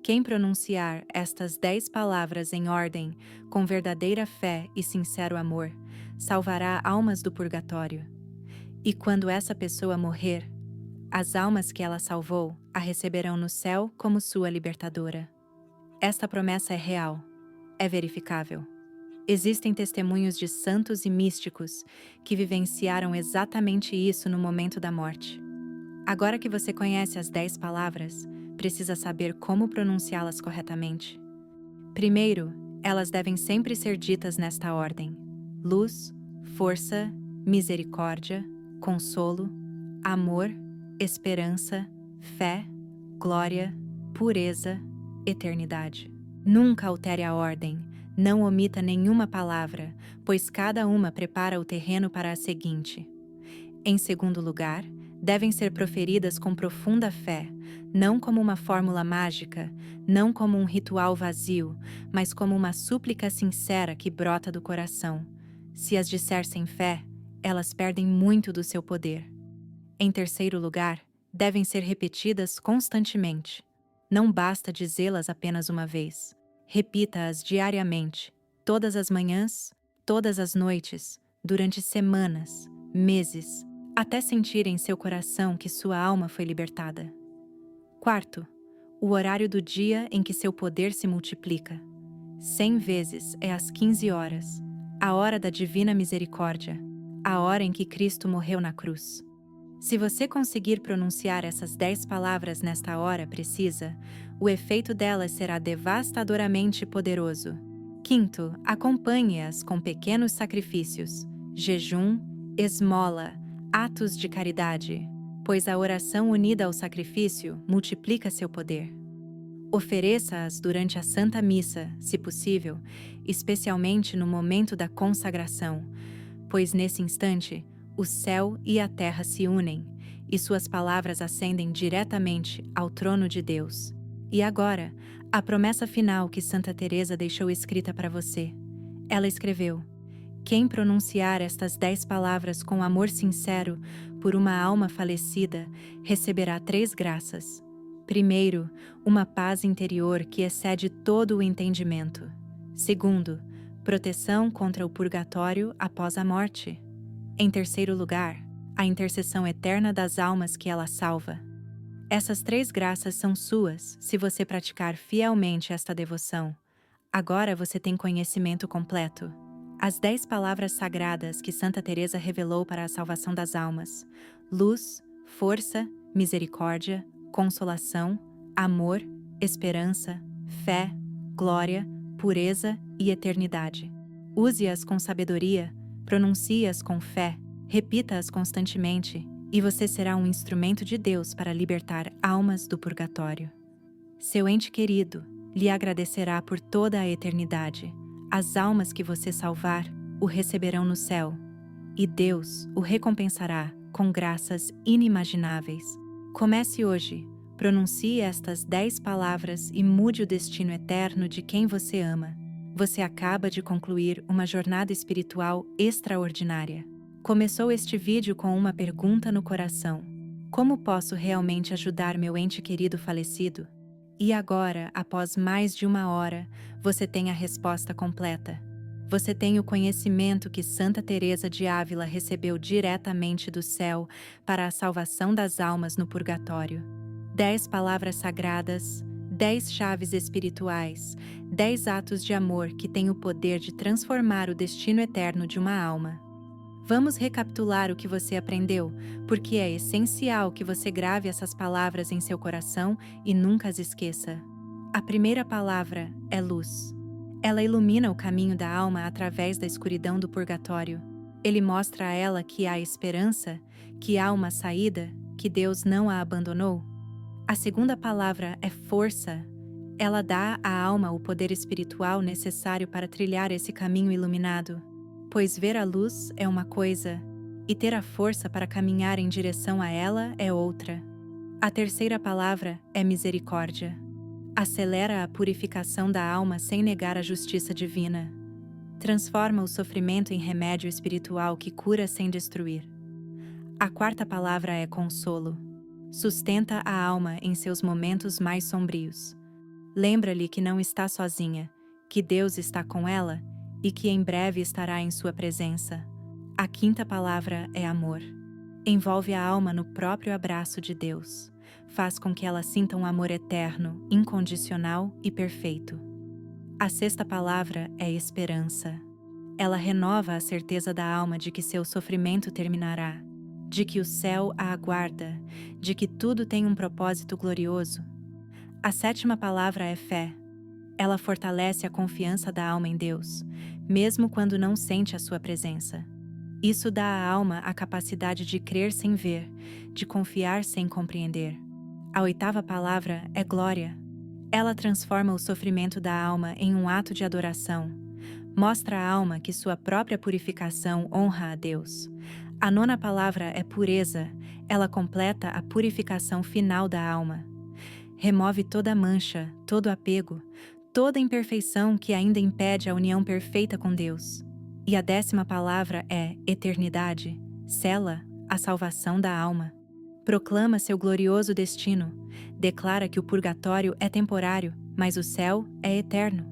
quem pronunciar estas 10 palavras em ordem, com verdadeira fé e sincero amor, salvará almas do purgatório. E quando essa pessoa morrer, as almas que ela salvou a receberão no céu como sua libertadora. Esta promessa é real, é verificável. Existem testemunhos de santos e místicos que vivenciaram exatamente isso no momento da morte. Agora que você conhece as 10 palavras, precisa saber como pronunciá-las corretamente. Primeiro, elas devem sempre ser ditas nesta ordem: luz, força, misericórdia, consolo, amor, esperança, fé, glória, pureza, eternidade. Nunca altere a ordem, não omita nenhuma palavra, pois cada uma prepara o terreno para a seguinte. Em segundo lugar, devem ser proferidas com profunda fé, não como uma fórmula mágica, não como um ritual vazio, mas como uma súplica sincera que brota do coração. Se as disser sem fé, elas perdem muito do seu poder. Em terceiro lugar, devem ser repetidas constantemente. Não basta dizê-las apenas uma vez. Repita-as diariamente, todas as manhãs, todas as noites, durante semanas, meses, até sentir em seu coração que sua alma foi libertada. Quarto, o horário do dia em que seu poder se multiplica. 100 vezes é às 15 horas, a hora da divina misericórdia, a hora em que Cristo morreu na cruz. Se você conseguir pronunciar essas 10 palavras nesta hora precisa, o efeito delas será devastadoramente poderoso. Quinto, acompanhe-as com pequenos sacrifícios, jejum, esmola, atos de caridade, pois a oração unida ao sacrifício multiplica seu poder. Ofereça-as durante a Santa Missa, se possível, especialmente no momento da consagração, pois nesse instante, o céu e a terra se unem, e suas palavras ascendem diretamente ao trono de Deus. E agora, a promessa final que Santa Teresa deixou escrita para você. Ela escreveu: quem pronunciar estas 10 palavras com amor sincero por uma alma falecida, receberá 3 graças. Primeiro, uma paz interior que excede todo o entendimento. Segundo, proteção contra o purgatório após a morte. Em terceiro lugar, a intercessão eterna das almas que ela salva. Essas 3 graças são suas, se você praticar fielmente esta devoção. Agora você tem conhecimento completo. As 10 palavras sagradas que Santa Teresa revelou para a salvação das almas: luz, força, misericórdia, consolação, amor, esperança, fé, glória, pureza e eternidade. Use-as com sabedoria, pronuncie-as com fé, repita-as constantemente, e você será um instrumento de Deus para libertar almas do purgatório. Seu ente querido lhe agradecerá por toda a eternidade. As almas que você salvar o receberão no céu, e Deus o recompensará com graças inimagináveis. Comece hoje, pronuncie estas 10 palavras e mude o destino eterno de quem você ama. Você acaba de concluir uma jornada espiritual extraordinária. Começou este vídeo com uma pergunta no coração: como posso realmente ajudar meu ente querido falecido? E agora, após mais de 1 hora, você tem a resposta completa. Você tem o conhecimento que Santa Teresa de Ávila recebeu diretamente do céu para a salvação das almas no purgatório. 10 palavras sagradas, 10 chaves espirituais, 10 atos de amor que têm o poder de transformar o destino eterno de uma alma. Vamos recapitular o que você aprendeu, porque é essencial que você grave essas palavras em seu coração e nunca as esqueça. A primeira palavra é luz. Ela ilumina o caminho da alma através da escuridão do purgatório. Ele mostra a ela que há esperança, que há uma saída, que Deus não a abandonou. A segunda palavra é força. Ela dá à alma o poder espiritual necessário para trilhar esse caminho iluminado. Pois ver a luz é uma coisa, e ter a força para caminhar em direção a ela é outra. A terceira palavra é misericórdia. Acelera a purificação da alma sem negar a justiça divina. Transforma o sofrimento em remédio espiritual que cura sem destruir. A quarta palavra é consolo. Sustenta a alma em seus momentos mais sombrios. Lembra-lhe que não está sozinha, que Deus está com ela e que em breve estará em sua presença. A quinta palavra é amor. Envolve a alma no próprio abraço de Deus. Faz com que ela sinta um amor eterno, incondicional e perfeito. A sexta palavra é esperança. Ela renova a certeza da alma de que seu sofrimento terminará, de que o céu a aguarda, de que tudo tem um propósito glorioso. A sétima palavra é fé. Ela fortalece a confiança da alma em Deus, mesmo quando não sente a sua presença. Isso dá à alma a capacidade de crer sem ver, de confiar sem compreender. A oitava palavra é glória. Ela transforma o sofrimento da alma em um ato de adoração. Mostra à alma que sua própria purificação honra a Deus. A nona palavra é pureza. Ela completa a purificação final da alma. Remove toda mancha, todo apego, toda imperfeição que ainda impede a união perfeita com Deus. E a 10ª palavra é eternidade. Sela a salvação da alma. Proclama seu glorioso destino. Declara que o purgatório é temporário, mas o céu é eterno.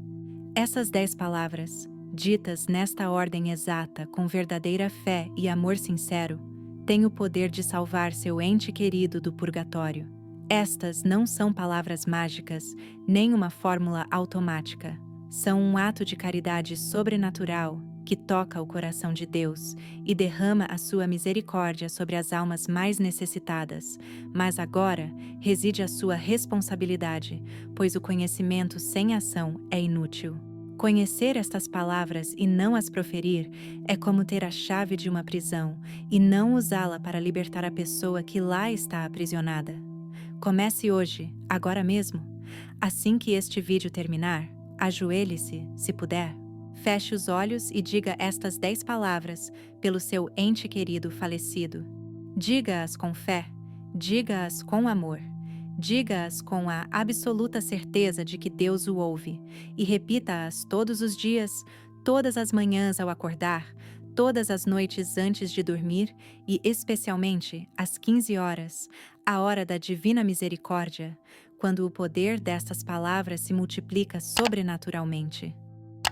Essas 10 palavras, ditas nesta ordem exata com verdadeira fé e amor sincero, têm o poder de salvar seu ente querido do purgatório. Estas não são palavras mágicas, nem uma fórmula automática. São um ato de caridade sobrenatural que toca o coração de Deus e derrama a sua misericórdia sobre as almas mais necessitadas. Mas agora reside a sua responsabilidade, pois o conhecimento sem ação é inútil. Conhecer estas palavras e não as proferir é como ter a chave de uma prisão e não usá-la para libertar a pessoa que lá está aprisionada. Comece hoje, agora mesmo. Assim que este vídeo terminar, ajoelhe-se, se puder. Feche os olhos e diga estas 10 palavras pelo seu ente querido falecido. Diga-as com fé, diga-as com amor, diga-as com a absoluta certeza de que Deus o ouve e repita-as todos os dias, todas as manhãs ao acordar, todas as noites antes de dormir e especialmente às 15 horas, a hora da divina misericórdia, quando o poder destas palavras se multiplica sobrenaturalmente.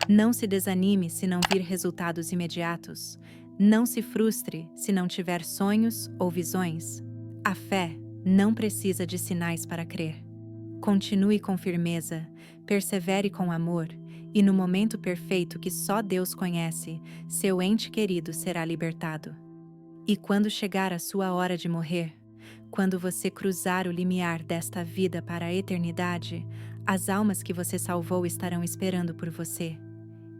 Não se desanime se não vir resultados imediatos. Não se frustre se não tiver sonhos ou visões. A fé não precisa de sinais para crer. Continue com firmeza, persevere com amor, e no momento perfeito que só Deus conhece, seu ente querido será libertado. E quando chegar a sua hora de morrer, quando você cruzar o limiar desta vida para a eternidade, as almas que você salvou estarão esperando por você.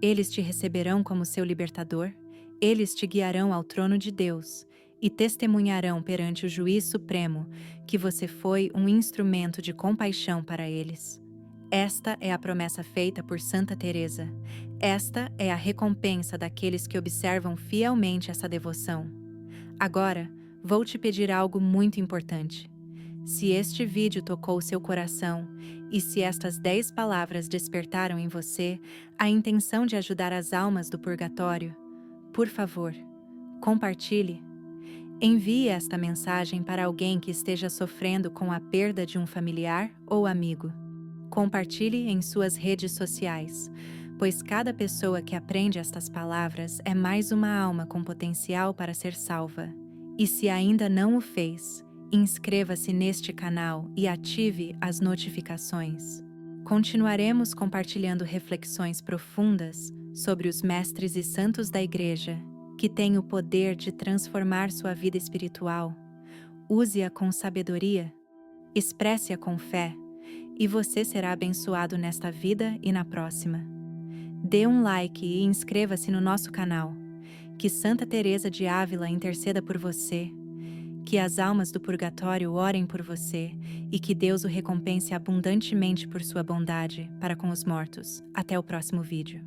Eles te receberão como seu libertador, eles te guiarão ao trono de Deus e testemunharão perante o juiz supremo que você foi um instrumento de compaixão para eles. Esta é a promessa feita por Santa Teresa. Esta é a recompensa daqueles que observam fielmente essa devoção. Agora, vou te pedir algo muito importante. Se este vídeo tocou seu coração e se estas 10 palavras despertaram em você a intenção de ajudar as almas do purgatório, por favor, compartilhe. Envie esta mensagem para alguém que esteja sofrendo com a perda de um familiar ou amigo. Compartilhe em suas redes sociais, pois cada pessoa que aprende estas palavras é mais uma alma com potencial para ser salva. E se ainda não o fez, inscreva-se neste canal e ative as notificações. Continuaremos compartilhando reflexões profundas sobre os mestres e santos da Igreja, que têm o poder de transformar sua vida espiritual. Use-a com sabedoria, expresse-a com fé, e você será abençoado nesta vida e na próxima. Dê um like e inscreva-se no nosso canal. Que Santa Teresa de Ávila interceda por você, que as almas do purgatório orem por você e que Deus o recompense abundantemente por sua bondade para com os mortos. Até o próximo vídeo.